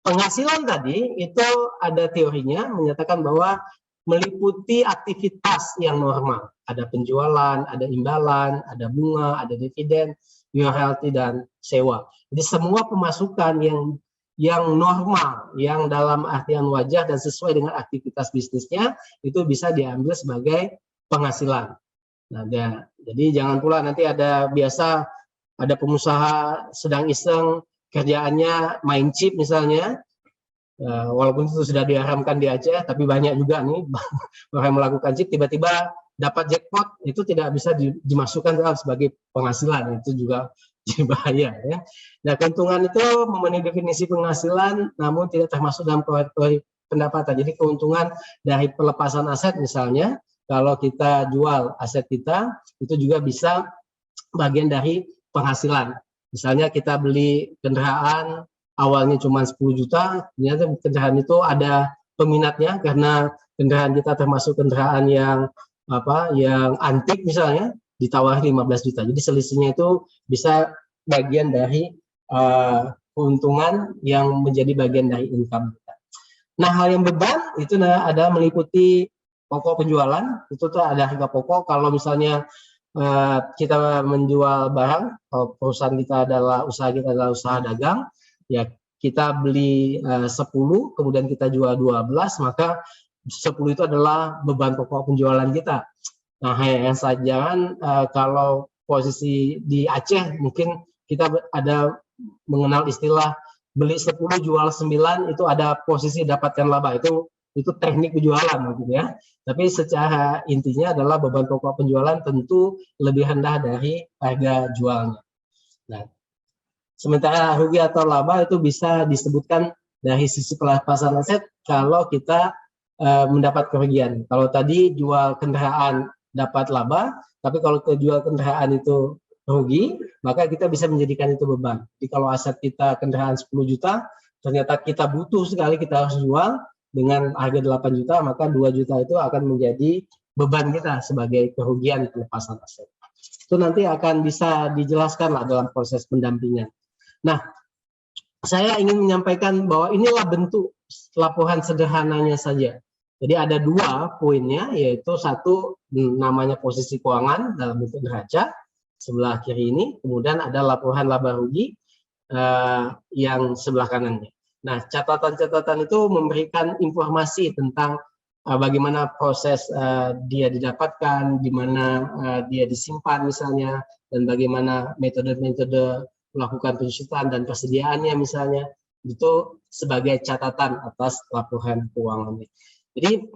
penghasilan tadi itu ada teorinya menyatakan bahwa meliputi aktivitas yang normal. Ada penjualan, ada imbalan, ada bunga, ada dividen, royalti, dan sewa. Jadi semua pemasukan yang normal, yang dalam artian wajar dan sesuai dengan aktivitas bisnisnya, itu bisa diambil sebagai penghasilan. Nah, jadi jangan pula nanti ada pengusaha sedang iseng, kerjaannya main chip misalnya, walaupun itu sudah diharamkan di Aceh, tapi banyak juga nih orang melakukan chip, tiba-tiba dapat jackpot, itu tidak bisa dimasukkan dalam sebagai penghasilan, itu juga jadi bahaya ya. Nah, keuntungan itu memenuhi definisi penghasilan, namun tidak termasuk dalam kategori pendapatan. Jadi keuntungan dari pelepasan aset misalnya, kalau kita jual aset kita, itu juga bisa bagian dari penghasilan. Misalnya kita beli kendaraan awalnya cuma 10 juta, ternyata kendaraan itu ada peminatnya karena kendaraan kita termasuk kendaraan yang antik misalnya, ditawar 15 juta. Jadi selisihnya itu bisa bagian dari keuntungan yang menjadi bagian dari income kita. Nah, hal yang beban itu ada meliputi pokok penjualan, itu tuh ada harga pokok. Kalau misalnya kita menjual barang, kalau perusahaan kita usaha kita adalah usaha dagang, ya kita beli 10, kemudian kita jual 12, maka 10 itu adalah beban pokok penjualan kita. Nah, yang jangan kalau posisi di Aceh mungkin kita ada mengenal istilah beli 10 jual 9, itu ada posisi dapatkan laba, itu teknik penjualan gitu ya. Tapi secara intinya adalah beban pokok penjualan tentu lebih rendah dari harga jualnya. Nah, sementara rugi atau laba itu bisa disebutkan dari sisi pelepasan aset kalau kita mendapat kerugian. Kalau tadi jual kendaraan dapat laba, tapi kalau jual kendaraan itu rugi, maka kita bisa menjadikan itu beban. Jadi kalau aset kita kendaraan 10 juta, ternyata kita butuh sekali, kita harus jual dengan harga 8 juta, maka 2 juta itu akan menjadi beban kita sebagai kerugian pelepasan aset. Itu nanti akan bisa dijelaskan lah dalam proses pendampingan. Nah, saya ingin menyampaikan bahwa inilah bentuk laporan sederhananya saja. Jadi ada 2 poinnya, yaitu satu namanya posisi keuangan dalam bentuk neraca sebelah kiri ini, kemudian ada laporan laba rugi yang sebelah kanannya. Nah, catatan-catatan itu memberikan informasi tentang bagaimana proses dia didapatkan, di mana dia disimpan misalnya, dan bagaimana metode-metode melakukan penyusutan dan persediaannya misalnya, itu sebagai catatan atas laporan keuangannya. Jadi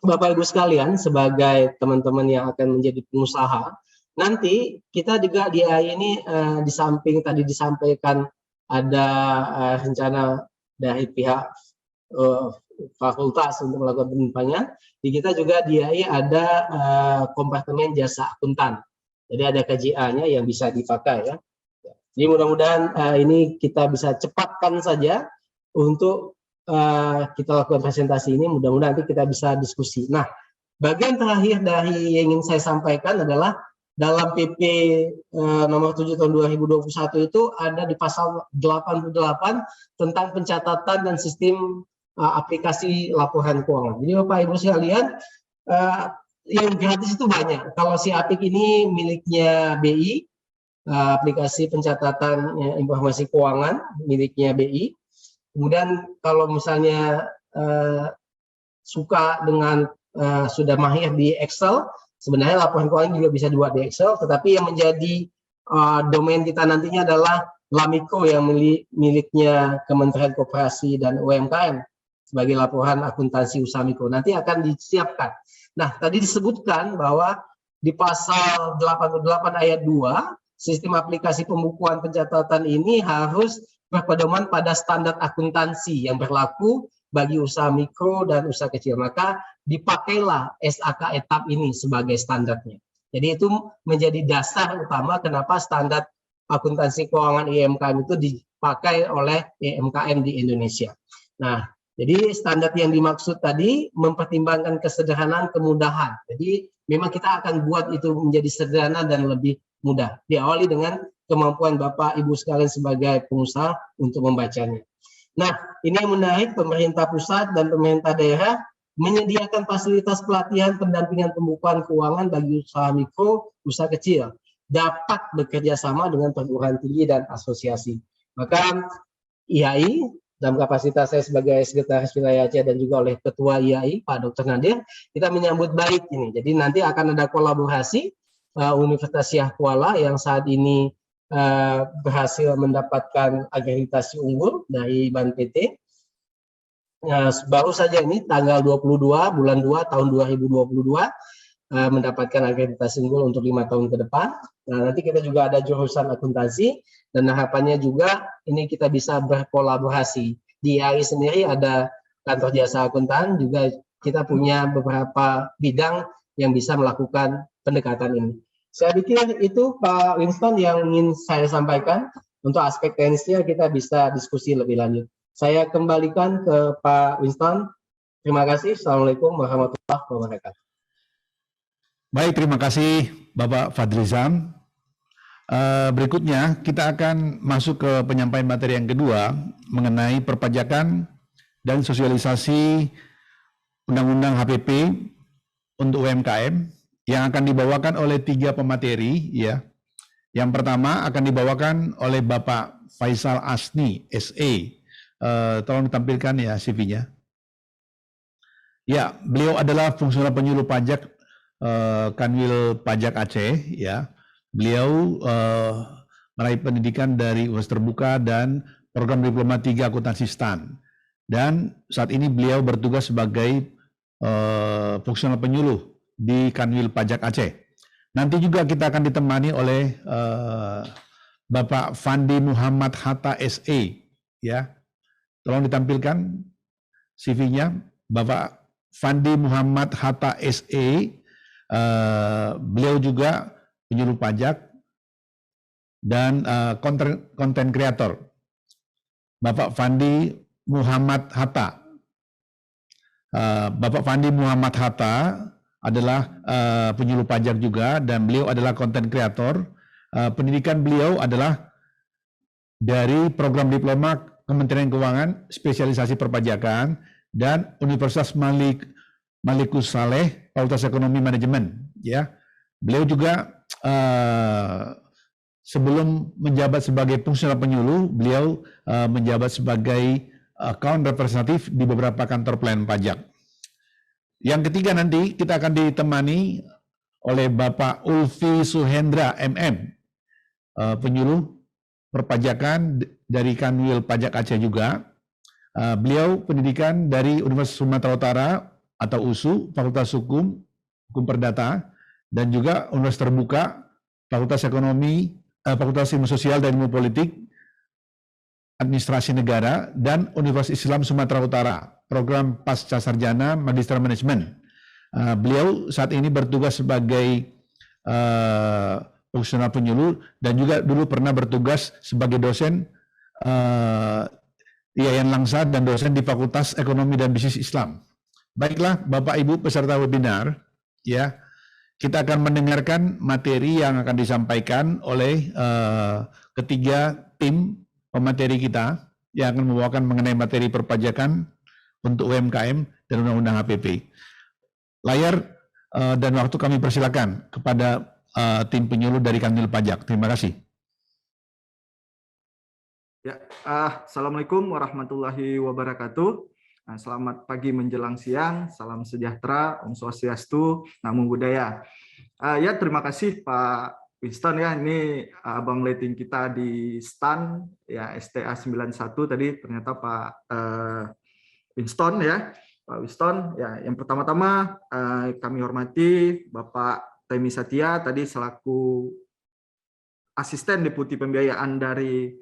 Bapak Ibu sekalian, sebagai teman-teman yang akan menjadi pengusaha, nanti kita juga di AI ini di samping tadi disampaikan ada rencana dari pihak fakultas untuk melakukan penyimpanan, di kita juga di AI ada kompartemen jasa akuntan. Jadi ada KJA-nya yang bisa dipakai ya. Jadi mudah-mudahan ini kita bisa cepatkan saja untuk kita lakukan presentasi ini, mudah-mudahan nanti kita bisa diskusi. Nah, bagian terakhir dari yang ingin saya sampaikan adalah dalam PP nomor 7 tahun 2021 itu ada di pasal 88 tentang pencatatan dan sistem aplikasi laporan keuangan. Jadi Bapak Ibu sekalian, yang gratis itu banyak. Kalau si Apik ini miliknya BI, aplikasi pencatatan informasi keuangan miliknya BI. Kemudian kalau misalnya suka dengan sudah mahir di Excel, sebenarnya laporan keuangan juga bisa dibuat di Excel, tetapi yang menjadi domain kita nantinya adalah Lamiko yang miliknya Kementerian Koperasi dan UMKM sebagai laporan akuntansi usaha mikro. Nanti akan disiapkan. Nah, tadi disebutkan bahwa di pasal 88 ayat 2, sistem aplikasi pembukuan pencatatan ini harus berpedoman pada standar akuntansi yang berlaku bagi usaha mikro dan usaha kecil. Maka dipakailah SAK etap ini sebagai standarnya. Jadi itu menjadi dasar utama kenapa standar akuntansi keuangan IMKM itu dipakai oleh IMKM di Indonesia. Nah, jadi standar yang dimaksud tadi mempertimbangkan kesederhanaan, kemudahan. Jadi memang kita akan buat itu menjadi sederhana dan lebih mudah. Diawali dengan kemampuan Bapak Ibu sekalian sebagai pengusaha untuk membacanya. Nah, ini yang menarik, pemerintah pusat dan pemerintah daerah menyediakan fasilitas pelatihan pendampingan pembukuan keuangan bagi usaha mikro, usaha kecil, dapat bekerja sama dengan perguruan tinggi dan asosiasi. Maka IAI, dalam kapasitas saya sebagai sekretaris wilayah Aceh dan juga oleh Ketua IAI, Pak Dr. Nadir, kita menyambut baik ini. Jadi nanti akan ada kolaborasi Universitas Syah Kuala yang saat ini berhasil mendapatkan akreditasi unggul dari Ban PT. Baru saja ini tanggal 22 bulan 2 tahun 2022 mendapatkan akreditasi unggul untuk 5 tahun ke depan. Nah, nanti kita juga ada jurusan akuntansi dan harapannya juga ini kita bisa berkolaborasi. Di IAI sendiri ada kantor jasa akuntan, juga kita punya beberapa bidang yang bisa melakukan pendekatan ini. Saya pikir itu Pak Winston yang ingin saya sampaikan. untuk aspek teknisnya kita bisa diskusi lebih lanjut. Saya kembalikan ke Pak Winston. Terima kasih. Assalamualaikum warahmatullahi wabarakatuh. Baik, terima kasih Bapak Fadlizam. Berikutnya kita akan masuk ke penyampaian materi yang kedua mengenai perpajakan dan sosialisasi Undang-Undang HPP untuk UMKM yang akan dibawakan oleh 3 pemateri, ya. Yang pertama akan dibawakan oleh Bapak Faisal Asni, SE. Tolong ditampilkan ya CV-nya. Ya, beliau adalah fungsional penyuluh pajak Kanwil Pajak Aceh, ya. Beliau meraih pendidikan dari Universitas Terbuka dan program Diploma 3 Akuntansi STAN. Dan saat ini beliau bertugas sebagai fungsional penyuluh di Kanwil Pajak Aceh. Nanti juga kita akan ditemani oleh Bapak Fandi Muhammad Hatta SE, ya. Tolong ditampilkan CV-nya, Bapak Fandi Muhammad Hatta SE. Beliau juga penyuluh pajak dan konten kreator. Bapak Fandi Muhammad Hatta. Bapak Fandi Muhammad Hatta adalah penyuluh pajak juga dan beliau adalah konten kreator. Pendidikan beliau adalah dari program diploma Kementerian Keuangan spesialisasi perpajakan dan Universitas Malikus Saleh Fakultas Ekonomi Manajemen, ya. Beliau juga sebelum menjabat sebagai fungsional penyuluh, beliau menjabat sebagai account representatif di beberapa kantor pelayanan pajak. Yang ketiga nanti kita akan ditemani oleh Bapak Ulfi Suhendra MM, penyuluh perpajakan dari Kanwil Pajak Aceh juga. Beliau pendidikan dari Universitas Sumatera Utara atau USU, Fakultas Hukum, Hukum Perdata, dan juga Universitas Terbuka, Fakultas Ekonomi, Fakultas Ilmu Sosial dan Ilmu Politik, Administrasi Negara, dan Universitas Islam Sumatera Utara, program Pasca Sarjana Magister Manajemen. Beliau saat ini bertugas sebagai fungsional penyuluh dan juga dulu pernah bertugas sebagai dosen Yayan Langsa dan dosen di Fakultas Ekonomi dan Bisnis Islam. Baiklah Bapak Ibu peserta webinar, ya, kita akan mendengarkan materi yang akan disampaikan oleh ketiga tim pemateri kita yang akan membawakan mengenai materi perpajakan untuk UMKM dan Undang-Undang HPP. Layar dan waktu kami persilakan kepada tim penyuluh dari Kanwil Pajak. Terima kasih. Ya, Assalamualaikum warahmatullahi wabarakatuh. Selamat pagi menjelang siang, salam sejahtera, Om Swastiastu, Namo Buddhaya. Ya, terima kasih Pak Winston ya, ini abang letting kita di STAN ya, STA 91 tadi ternyata Pak Winston ya. Pak Winston ya, yang pertama-tama kami hormati Bapak Temi Satya tadi selaku asisten deputi pembiayaan dari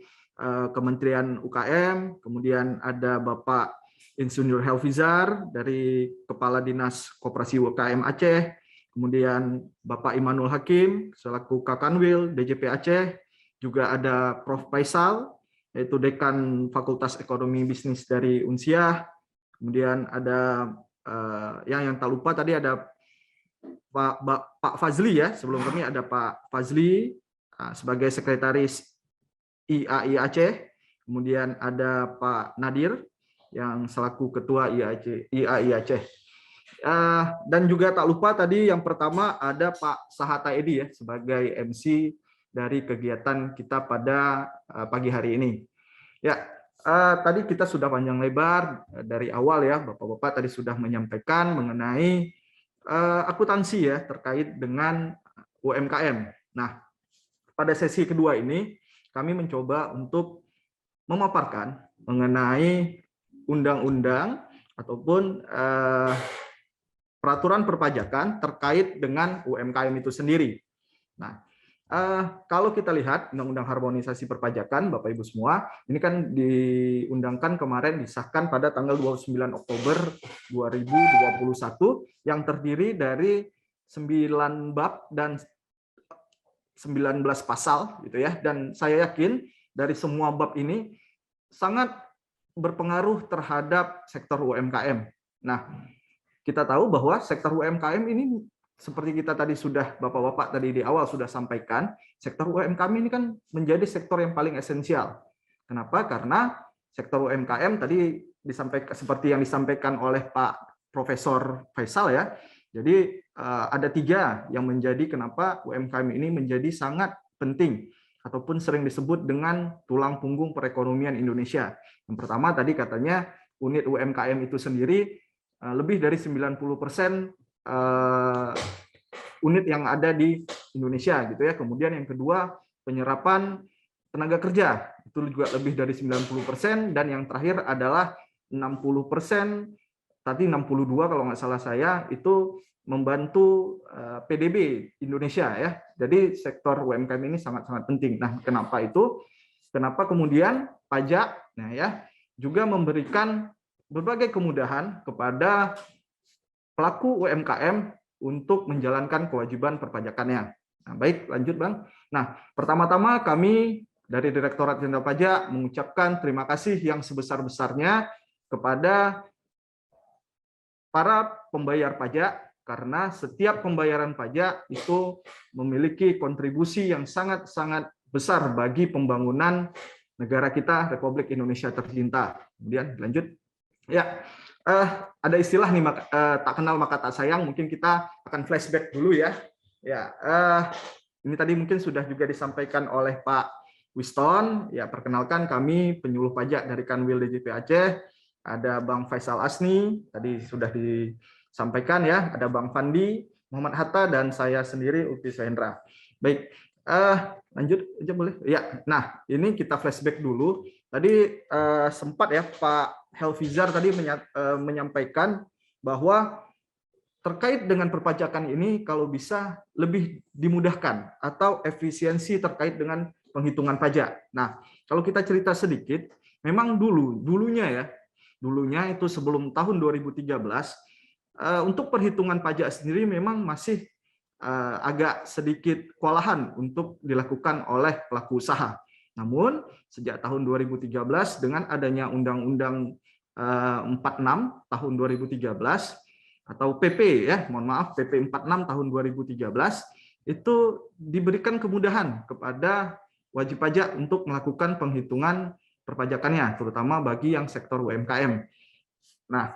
Kementerian UKM, kemudian ada Bapak Insinyur Helvizar dari Kepala Dinas Koperasi UKM Aceh, kemudian Bapak Imanul Hakim selaku Kakanwil DJP Aceh, juga ada Prof. Faisal yaitu Dekan Fakultas Ekonomi Bisnis dari Unsiah, kemudian ada yang tak lupa tadi ada Pak Fazli ya, sebelum kami ada Pak Fazli sebagai Sekretaris IAI Aceh, kemudian ada Pak Nadir yang selaku Ketua IAI Aceh. Dan juga tak lupa tadi yang pertama ada Pak Sahata Edi ya sebagai MC dari kegiatan kita pada pagi hari ini. Ya, tadi kita sudah panjang lebar dari awal ya, Bapak-bapak tadi sudah menyampaikan mengenai akuntansi ya terkait dengan UMKM. Nah, pada sesi kedua ini kami mencoba untuk memaparkan mengenai undang-undang ataupun peraturan perpajakan terkait dengan UMKM itu sendiri. Nah, kalau kita lihat Undang-Undang Harmonisasi Perpajakan, Bapak Ibu semua, ini kan diundangkan kemarin disahkan pada tanggal 29 Oktober 2021 yang terdiri dari 9 bab dan 19 pasal gitu ya, dan saya yakin dari semua bab ini sangat berpengaruh terhadap sektor UMKM. Nah, kita tahu bahwa sektor UMKM ini seperti kita tadi sudah Bapak-bapak tadi di awal sudah sampaikan, sektor UMKM ini kan menjadi sektor yang paling esensial. Kenapa? Karena sektor UMKM tadi disampaikan seperti yang disampaikan oleh Pak Profesor Faisal ya. Jadi ada 3 yang menjadi kenapa UMKM ini menjadi sangat penting ataupun sering disebut dengan tulang punggung perekonomian Indonesia. Yang pertama tadi katanya unit UMKM itu sendiri lebih dari 90% unit yang ada di Indonesia gitu ya. Kemudian yang kedua penyerapan tenaga kerja itu juga lebih dari 90%, dan yang terakhir adalah 60%, tadi 62 kalau nggak salah saya, itu membantu PDB Indonesia ya. Jadi sektor UMKM ini sangat-sangat penting. Nah, kenapa itu? Kenapa kemudian pajak nah ya juga memberikan berbagai kemudahan kepada pelaku UMKM untuk menjalankan kewajiban perpajakannya. Nah, baik, lanjut Bang. Nah, pertama-tama kami dari Direktorat Jenderal Pajak mengucapkan terima kasih yang sebesar-besarnya kepada para pembayar pajak, karena setiap pembayaran pajak itu memiliki kontribusi yang sangat-sangat besar bagi pembangunan negara kita, Republik Indonesia tercinta. Kemudian lanjut. Ya, ada istilah nih, tak kenal maka tak sayang. Mungkin kita akan flashback dulu ya. Ya, ini tadi mungkin sudah juga disampaikan oleh Pak Winston. Ya, perkenalkan kami penyuluh pajak dari Kanwil DJP Aceh. Ada Bang Faisal Asni, tadi sudah disampaikan ya. Ada Bang Fandi, Muhammad Hatta, dan saya sendiri Upi Sahendra. Baik, lanjut aja boleh? Ya, nah ini kita flashback dulu. Tadi sempat ya Pak Helvizar tadi menyampaikan bahwa terkait dengan perpajakan ini kalau bisa lebih dimudahkan atau efisiensi terkait dengan penghitungan pajak. Nah, kalau kita cerita sedikit, memang dulunya itu sebelum tahun 2013 untuk perhitungan pajak sendiri memang masih agak sedikit kewalahan untuk dilakukan oleh pelaku usaha. Namun sejak tahun 2013 dengan adanya Undang-Undang 46 tahun 2013 atau PP ya, mohon maaf PP 46 tahun 2013 itu diberikan kemudahan kepada wajib pajak untuk melakukan penghitungan perpajakannya, terutama bagi yang sektor UMKM. Nah,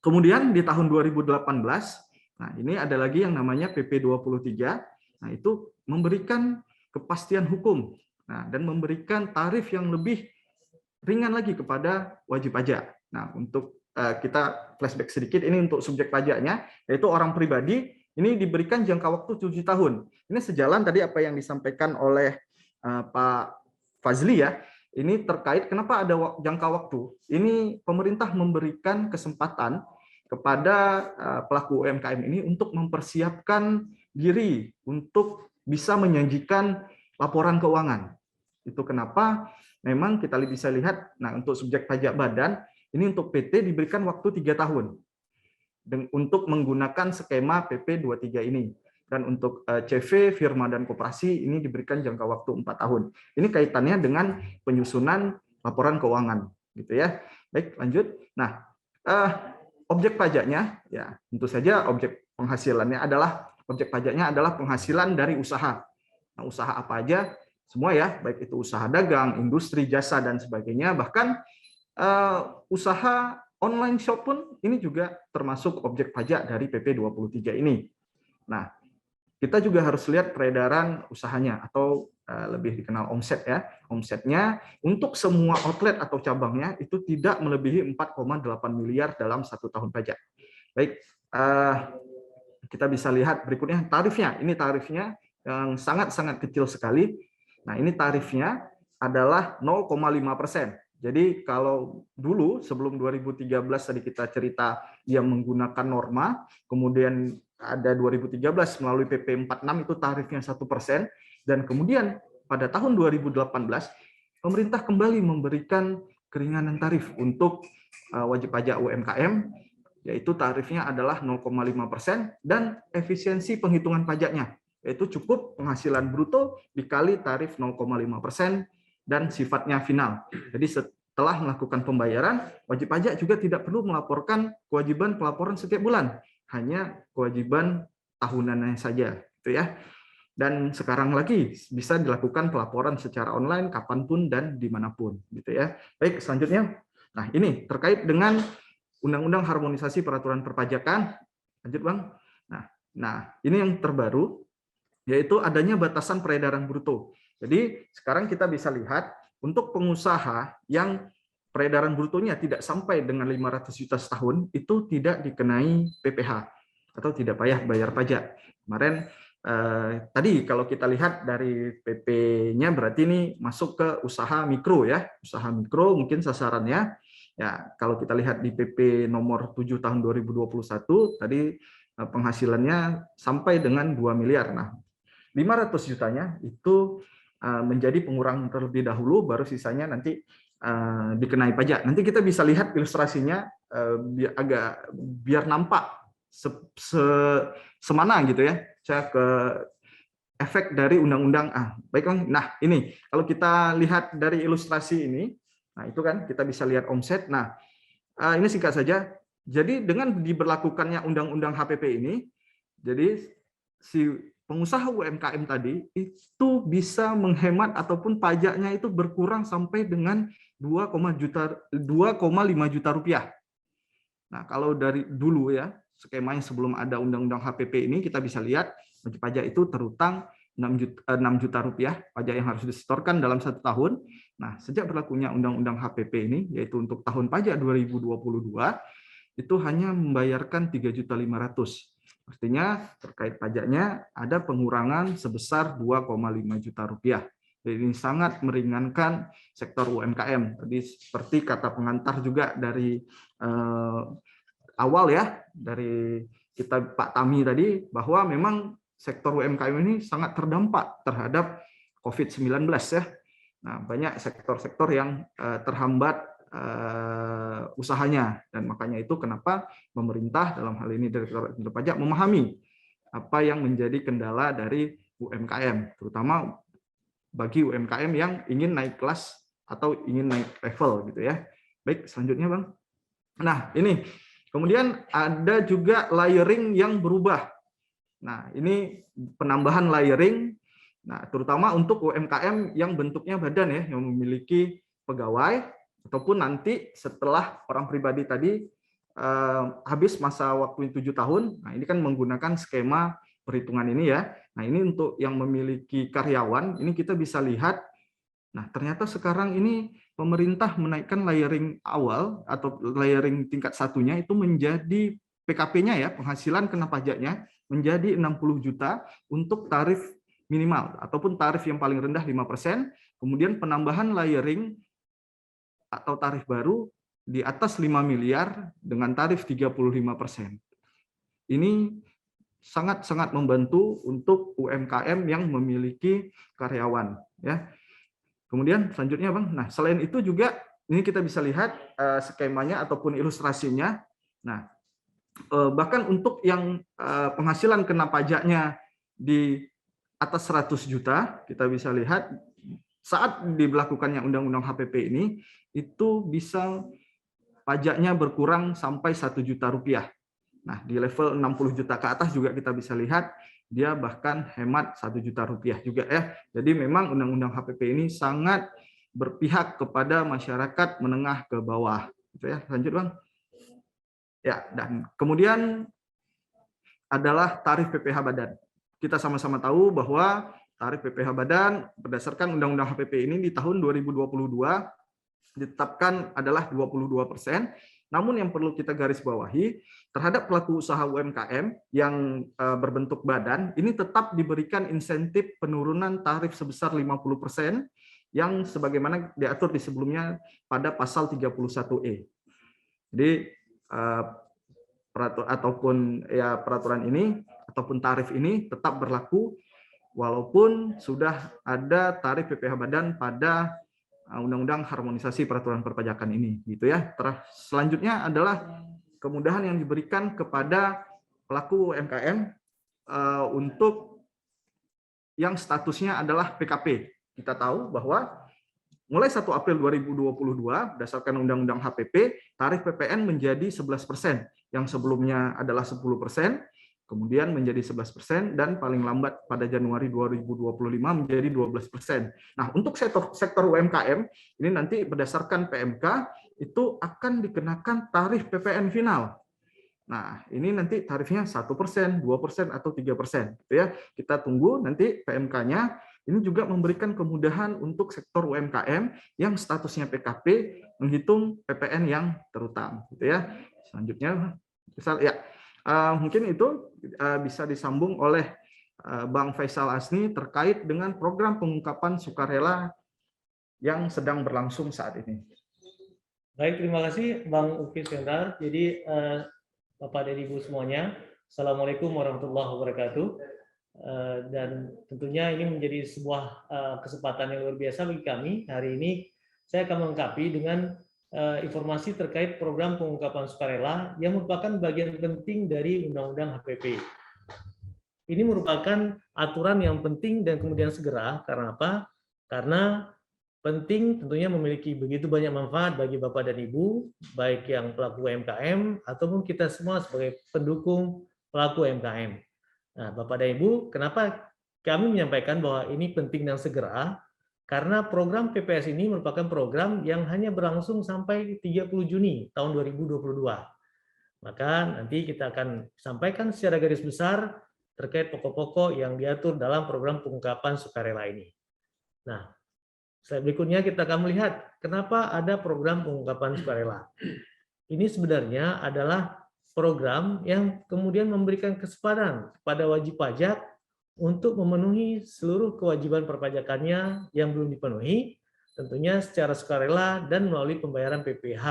kemudian di tahun 2018, nah ini ada lagi yang namanya PP 23, nah itu memberikan kepastian hukum, nah dan memberikan tarif yang lebih ringan lagi kepada wajib pajak. Nah, untuk kita flashback sedikit, ini untuk subjek pajaknya, yaitu orang pribadi, ini diberikan jangka waktu 7 tahun. Ini sejalan tadi apa yang disampaikan oleh Pak Fazli ya. Ini terkait kenapa ada jangka waktu. Ini pemerintah memberikan kesempatan kepada pelaku UMKM ini untuk mempersiapkan diri untuk bisa menyajikan laporan keuangan. Itu kenapa memang kita bisa lihat, nah untuk subjek pajak badan, ini untuk PT diberikan waktu 3 tahun untuk menggunakan skema PP 23 ini. Dan untuk CV, firma, dan koperasi ini diberikan jangka waktu 4 tahun. Ini kaitannya dengan penyusunan laporan keuangan, gitu ya. Baik, lanjut. Nah, objek pajaknya, ya tentu saja objek penghasilannya adalah penghasilan dari usaha. Nah, usaha apa aja? Semua ya, baik itu usaha dagang, industri, jasa, dan sebagainya. Bahkan usaha online shop pun ini juga termasuk objek pajak dari PP 23 ini. Nah, kita juga harus lihat peredaran usahanya atau lebih dikenal omset ya. Omsetnya untuk semua outlet atau cabangnya itu tidak melebihi 4,8 miliar dalam 1 tahun pajak. Baik, kita bisa lihat berikutnya tarifnya. Ini tarifnya yang sangat-sangat kecil sekali. Nah, ini tarifnya adalah 0,5%. Jadi kalau dulu sebelum 2013 tadi kita cerita dia menggunakan norma, kemudian ada 2013 melalui PP 46 itu tarifnya 1%, dan kemudian pada tahun 2018 pemerintah kembali memberikan keringanan tarif untuk wajib pajak UMKM, yaitu tarifnya adalah 0,5% dan efisiensi penghitungan pajaknya, yaitu cukup penghasilan bruto dikali tarif 0,5%, dan sifatnya final. Jadi setelah melakukan pembayaran, wajib pajak juga tidak perlu melaporkan kewajiban pelaporan setiap bulan, hanya kewajiban tahunannya saja, gitu ya. Dan sekarang lagi bisa dilakukan pelaporan secara online kapanpun dan dimanapun, gitu ya. Baik, selanjutnya, nah ini terkait dengan Undang-Undang Harmonisasi Peraturan Perpajakan. Lanjut, Bang. Nah, ini yang terbaru, yaitu adanya batasan peredaran bruto. Jadi sekarang kita bisa lihat untuk pengusaha yang peredaran brutonya tidak sampai dengan 500 juta setahun, itu tidak dikenai PPh atau tidak payah bayar pajak. Kemarin tadi kalau kita lihat dari PP-nya berarti ini masuk ke usaha mikro ya. Usaha mikro mungkin sasarannya ya, kalau kita lihat di PP nomor 7 tahun 2021 tadi penghasilannya sampai dengan 2 miliar. Nah, 500 jutanya itu menjadi pengurangan terlebih dahulu, baru sisanya nanti dikenai pajak. Nanti kita bisa lihat ilustrasinya biar nampak semana gitu ya. Saya ke efek dari undang-undang. Baik, Bang. Nah, ini kalau kita lihat dari ilustrasi ini, nah itu kan kita bisa lihat omset. Nah, ini singkat saja. Jadi dengan diberlakukannya undang-undang HPP ini, jadi si pengusaha UMKM tadi itu bisa menghemat ataupun pajaknya itu berkurang sampai dengan 2,5 juta rupiah. Nah, kalau dari dulu ya, skemanya sebelum ada undang-undang HPP ini, kita bisa lihat wajib pajak itu terutang 6 juta rupiah pajak yang harus disetorkan dalam 1 tahun. Nah, sejak berlakunya undang-undang HPP ini, yaitu untuk tahun pajak 2022, itu hanya membayarkan 3.500.000. Artinya terkait pajaknya ada pengurangan sebesar 2,5 juta rupiah. Jadi ini sangat meringankan sektor UMKM. Tadi seperti kata pengantar juga dari awal ya, dari kita Pak Tami tadi, bahwa memang sektor UMKM ini sangat terdampak terhadap COVID-19 ya. Nah, banyak sektor-sektor yang terhambat usahanya, dan makanya itu kenapa pemerintah dalam hal ini Direktorat Jenderal Pajak memahami apa yang menjadi kendala dari UMKM, terutama bagi UMKM yang ingin naik kelas atau ingin naik level gitu ya. Baik, selanjutnya Bang. Nah, ini kemudian ada juga layering yang berubah. Nah, ini penambahan layering, nah terutama untuk UMKM yang bentuknya badan ya, yang memiliki pegawai, ataupun nanti setelah orang pribadi tadi habis masa waktu 7 tahun. Nah, ini kan menggunakan skema perhitungan ini ya. Nah, ini untuk yang memiliki karyawan, ini kita bisa lihat, nah ternyata sekarang ini pemerintah menaikkan layering awal atau layering tingkat satunya itu menjadi PKP-nya ya, penghasilan kena pajaknya menjadi 60 juta untuk tarif minimal ataupun tarif yang paling rendah 5%, kemudian penambahan layering atau tarif baru di atas 5 miliar dengan tarif 35%. Ini sangat-sangat membantu untuk UMKM yang memiliki karyawan ya. Kemudian selanjutnya Bang, nah selain itu juga ini kita bisa lihat skemanya ataupun ilustrasinya. Nah, bahkan untuk yang penghasilan kena pajaknya di atas 100 juta, kita bisa lihat saat diberlakukannya undang-undang HPP ini, itu bisa pajaknya berkurang sampai 1 juta rupiah. Nah, di level 60 juta ke atas juga kita bisa lihat, dia bahkan hemat 1 juta rupiah juga ya. Jadi memang undang-undang HPP ini sangat berpihak kepada masyarakat menengah ke bawah. Gitu ya. Lanjut Bang. Ya, dan kemudian adalah tarif PPh badan. Kita sama-sama tahu bahwa tarif PPh badan berdasarkan Undang-Undang HPP ini di tahun 2022 ditetapkan adalah 22%. Namun yang perlu kita garis bawahi, terhadap pelaku usaha UMKM yang berbentuk badan, ini tetap diberikan insentif penurunan tarif sebesar 50% yang sebagaimana diatur di sebelumnya pada pasal 31E. Jadi peraturan ini ataupun tarif ini tetap berlaku walaupun sudah ada tarif PPh badan pada Undang-Undang Harmonisasi Peraturan Perpajakan ini, gitu ya. Selanjutnya adalah kemudahan yang diberikan kepada pelaku UMKM untuk yang statusnya adalah PKP. Kita tahu bahwa mulai 1 April 2022 berdasarkan Undang-Undang HPP, tarif PPN menjadi 11%, yang sebelumnya adalah 10%, kemudian menjadi 11%, dan paling lambat pada Januari 2025 menjadi 12%. Nah, untuk sektor UMKM, ini nanti berdasarkan PMK, itu akan dikenakan tarif PPN final. Nah, ini nanti tarifnya 1%, 2%, atau 3%. Gitu ya. Kita tunggu nanti PMK-nya. Ini juga memberikan kemudahan untuk sektor UMKM yang statusnya PKP menghitung PPN yang terutang. Gitu ya. Selanjutnya, mungkin itu bisa disambung oleh Bang Faisal Asni terkait dengan program pengungkapan sukarela yang sedang berlangsung saat ini. Baik, terima kasih Bang Uki Sendar. Jadi Bapak dan Ibu semuanya, Assalamualaikum warahmatullahi wabarakatuh. Dan tentunya ini menjadi sebuah kesempatan yang luar biasa bagi kami. Hari ini saya akan melengkapi dengan informasi terkait program pengungkapan sukarela yang merupakan bagian penting dari Undang-Undang HPP. Ini merupakan aturan yang penting dan kemudian segera. Karena apa? Karena penting tentunya memiliki begitu banyak manfaat bagi Bapak dan Ibu, baik yang pelaku UMKM ataupun kita semua sebagai pendukung pelaku UMKM. Nah, Bapak dan Ibu, kenapa kami menyampaikan bahwa ini penting dan segera? Karena program PPS ini merupakan program yang hanya berlangsung sampai 30 Juni tahun 2022. Maka nanti kita akan sampaikan secara garis besar terkait pokok-pokok yang diatur dalam program pengungkapan sukarela ini. Nah, slide berikutnya kita akan melihat kenapa ada program pengungkapan sukarela. Ini sebenarnya adalah program yang kemudian memberikan kesempatan kepada wajib pajak untuk memenuhi seluruh kewajiban perpajakannya yang belum dipenuhi, tentunya secara sukarela dan melalui pembayaran PPh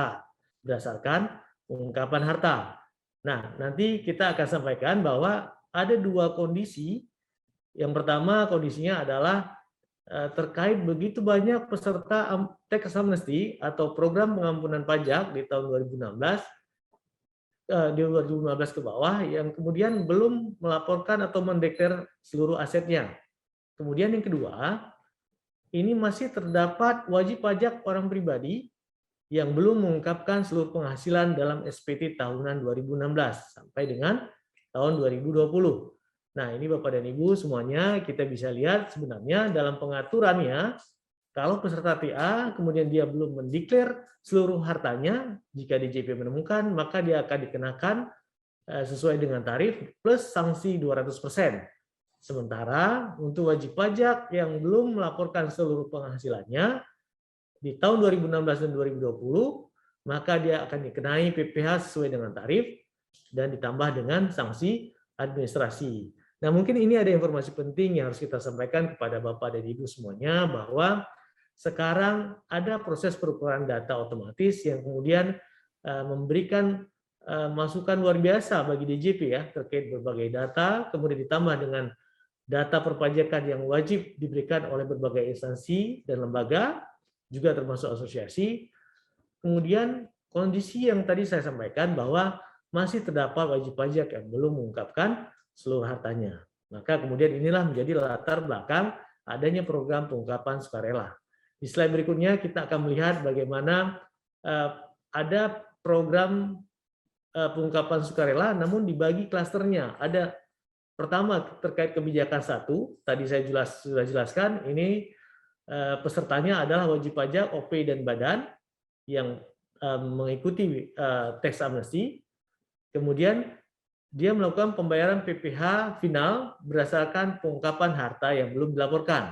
berdasarkan pengungkapan harta. Nah, nanti kita akan sampaikan bahwa ada dua kondisi. Yang pertama kondisinya adalah terkait begitu banyak peserta tax amnesty atau program pengampunan pajak di tahun 2016 ke bawah yang kemudian belum melaporkan atau mendeklar seluruh asetnya. Kemudian yang kedua, ini masih terdapat wajib pajak orang pribadi yang belum mengungkapkan seluruh penghasilan dalam SPT tahunan 2016 sampai dengan tahun 2020. Nah, ini Bapak dan Ibu semuanya kita bisa lihat sebenarnya dalam pengaturannya, kalau peserta TA kemudian dia belum mendeklar seluruh hartanya, jika DJP menemukan, maka dia akan dikenakan sesuai dengan tarif plus sanksi 200%. Sementara untuk wajib pajak yang belum melaporkan seluruh penghasilannya di tahun 2016 dan 2020, maka dia akan dikenai PPh sesuai dengan tarif dan ditambah dengan sanksi administrasi. Nah, mungkin ini ada informasi penting yang harus kita sampaikan kepada Bapak dan Ibu semuanya, bahwa sekarang ada proses perubahan data otomatis yang kemudian memberikan masukan luar biasa bagi DJP ya terkait berbagai data, kemudian ditambah dengan data perpajakan yang wajib diberikan oleh berbagai instansi dan lembaga, juga termasuk asosiasi. Kemudian kondisi yang tadi saya sampaikan bahwa masih terdapat wajib pajak yang belum mengungkapkan seluruh hartanya. Maka kemudian inilah menjadi latar belakang adanya program pengungkapan sukarela. Di slide berikutnya kita akan melihat bagaimana ada program pengungkapan sukarela namun dibagi klasternya. Ada pertama terkait kebijakan 1, tadi saya sudah jelaskan, ini pesertanya adalah wajib pajak, OP dan badan yang mengikuti tax amnesty. Kemudian dia melakukan pembayaran PPh final berdasarkan pengungkapan harta yang belum dilaporkan.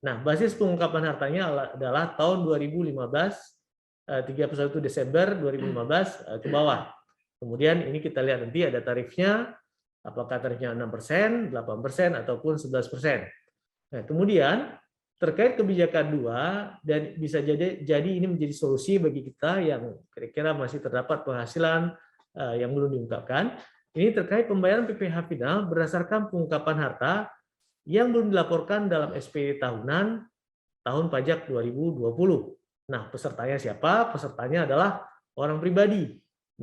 Nah, basis pengungkapan hartanya adalah tahun 2015, 31 Desember 2015 ke bawah. Kemudian ini kita lihat nanti ada tarifnya, apakah tarifnya 6%, 8%, ataupun 11%. Nah, kemudian terkait kebijakan 2, dan bisa jadi ini menjadi solusi bagi kita yang kira-kira masih terdapat penghasilan yang belum diungkapkan. Ini terkait pembayaran PPh final berdasarkan pengungkapan harta yang belum dilaporkan dalam SPT tahunan tahun pajak 2020. Nah, pesertanya siapa? Pesertanya adalah orang pribadi.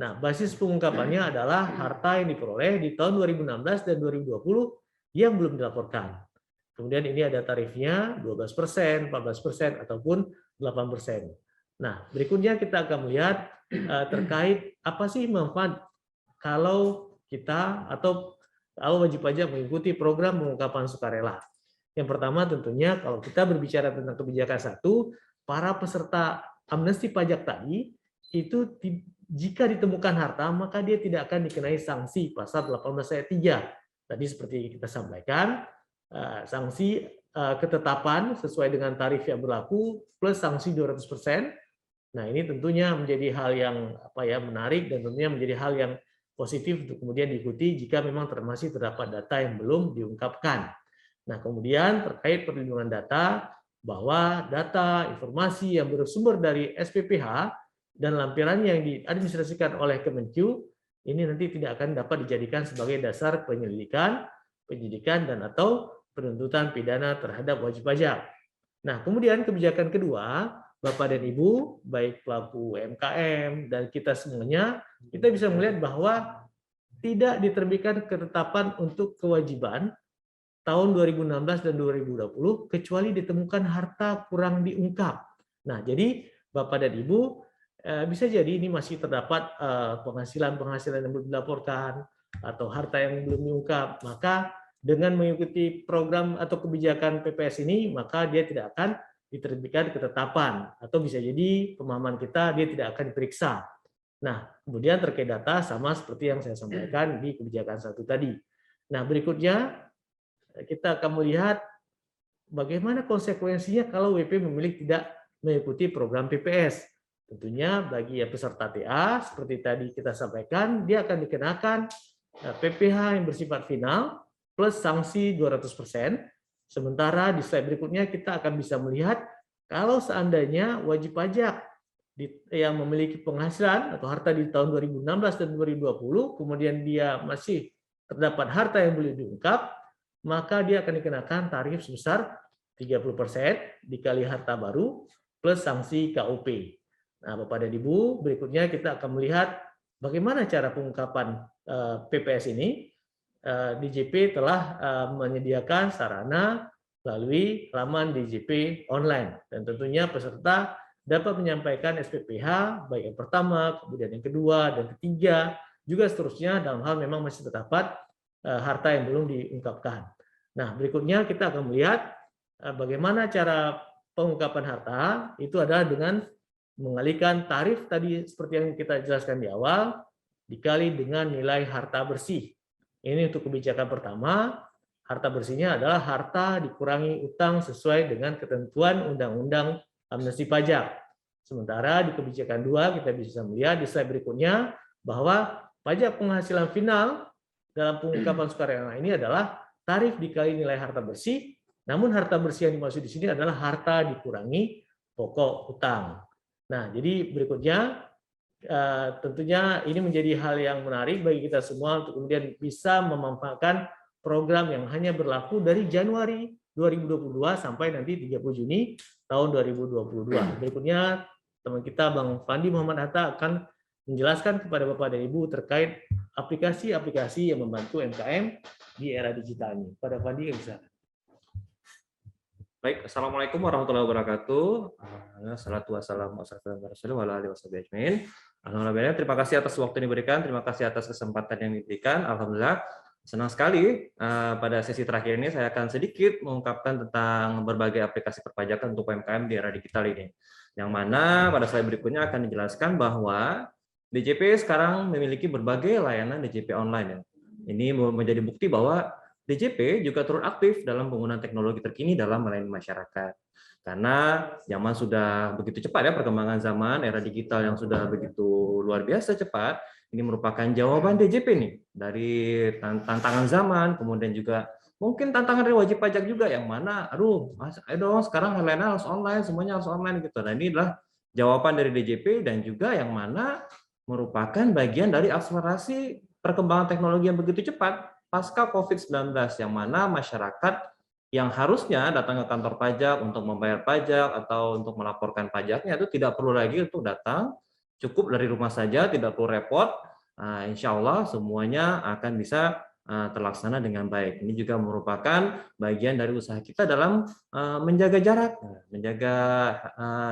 Nah, basis pengungkapannya adalah harta yang diperoleh di tahun 2016 dan 2020 yang belum dilaporkan. Kemudian ini ada tarifnya 12%, 14%, ataupun 8%. Nah, berikutnya kita akan melihat terkait apa sih manfaat kalau kita atau kalau wajib pajak mengikuti program pengungkapan sukarela. Yang pertama tentunya kalau kita berbicara tentang kebijakan 1, para peserta amnesti pajak tadi itu jika ditemukan harta maka dia tidak akan dikenai sanksi pasal 18 ayat 3. Tadi seperti kita sampaikan, sanksi ketetapan sesuai dengan tarif yang berlaku plus sanksi 200%. Nah, ini tentunya menjadi hal yang menarik dan tentunya menjadi hal yang positif untuk kemudian diikuti jika memang masih terdapat data yang belum diungkapkan. Nah, kemudian terkait perlindungan data, bahwa data informasi yang bersumber dari SPPH dan lampiran yang diadministrasikan oleh Kemenq ini nanti tidak akan dapat dijadikan sebagai dasar penyelidikan, penyidikan, dan atau penuntutan pidana terhadap wajib pajak. Nah, kemudian kebijakan kedua, Bapak dan Ibu, baik pelaku UMKM dan kita semuanya, kita bisa melihat bahwa tidak diterbitkan ketetapan untuk kewajiban tahun 2016 dan 2020 kecuali ditemukan harta kurang diungkap. Nah, jadi Bapak dan Ibu bisa jadi ini masih terdapat penghasilan yang belum dilaporkan atau harta yang belum diungkap, maka dengan mengikuti program atau kebijakan PPS ini, maka dia tidak akan diterbitkan ketetapan atau bisa jadi pemahaman kita dia tidak akan diperiksa. Nah, kemudian terkait data sama seperti yang saya sampaikan di kebijakan 1 tadi. Nah, berikutnya kita akan melihat bagaimana konsekuensinya kalau WP memilih tidak mengikuti program PPS. Tentunya bagi peserta TA seperti tadi kita sampaikan, dia akan dikenakan PPh yang bersifat final plus sanksi 200%. Sementara di slide berikutnya kita akan bisa melihat kalau seandainya wajib pajak yang memiliki penghasilan atau harta di tahun 2016 dan 2020, kemudian dia masih terdapat harta yang belum diungkap, maka dia akan dikenakan tarif sebesar 30% dikali harta baru plus sanksi KUP. Nah, Bapak dan Ibu, berikutnya kita akan melihat bagaimana cara pengungkapan PPS ini. DJP telah menyediakan sarana melalui laman DJP online dan tentunya peserta dapat menyampaikan SPPH baik yang pertama, kemudian yang kedua dan ketiga, juga seterusnya dalam hal memang masih terdapat harta yang belum diungkapkan. Nah, berikutnya kita akan melihat bagaimana cara pengungkapan harta itu adalah dengan mengalihkan tarif tadi seperti yang kita jelaskan di awal dikali dengan nilai harta bersih. Ini untuk kebijakan pertama, harta bersihnya adalah harta dikurangi utang sesuai dengan ketentuan Undang-Undang Amnesti Pajak. Sementara di kebijakan 2 kita bisa melihat di slide berikutnya bahwa pajak penghasilan final dalam pengungkapan sukarela ini adalah tarif dikali nilai harta bersih, namun harta bersih yang dimaksud di sini adalah harta dikurangi pokok utang. Nah, jadi berikutnya tentunya ini menjadi hal yang menarik bagi kita semua untuk kemudian bisa memanfaatkan program yang hanya berlaku dari Januari 2022 sampai nanti 30 Juni tahun 2022. Berikutnya teman kita Bang Fandi Muhammad Hatta akan menjelaskan kepada Bapak dan Ibu terkait aplikasi-aplikasi yang membantu UMKM di era digital ini. Pada Fandi yang bisa. Baik, Assalamualaikum warahmatullahi wabarakatuh. Salatu wassalamu ala alihi wasallam. Alhamdulillah, terima kasih atas waktu yang diberikan, terima kasih atas kesempatan yang diberikan. Alhamdulillah, senang sekali pada sesi terakhir ini saya akan sedikit mengungkapkan tentang berbagai aplikasi perpajakan untuk UMKM di era digital ini. Yang mana pada slide berikutnya akan dijelaskan bahwa DJP sekarang memiliki berbagai layanan DJP online. Ini menjadi bukti bahwa DJP juga turut aktif dalam penggunaan teknologi terkini dalam melayani masyarakat. Karena zaman sudah begitu cepat ya, perkembangan zaman, era digital yang sudah begitu luar biasa cepat, ini merupakan jawaban DJP nih dari tantangan zaman, kemudian juga mungkin tantangan dari wajib pajak juga yang mana, aduh, ayo dong sekarang lainnya harus online, semuanya harus online gitu. Nah, ini adalah jawaban dari DJP dan juga yang mana merupakan bagian dari akselerasi perkembangan teknologi yang begitu cepat pasca COVID-19, yang mana masyarakat yang harusnya datang ke kantor pajak untuk membayar pajak atau untuk melaporkan pajaknya itu tidak perlu lagi untuk datang, cukup dari rumah saja, tidak perlu repot. Insya Allah semuanya akan bisa terlaksana dengan baik. Ini juga merupakan bagian dari usaha kita dalam menjaga jarak, menjaga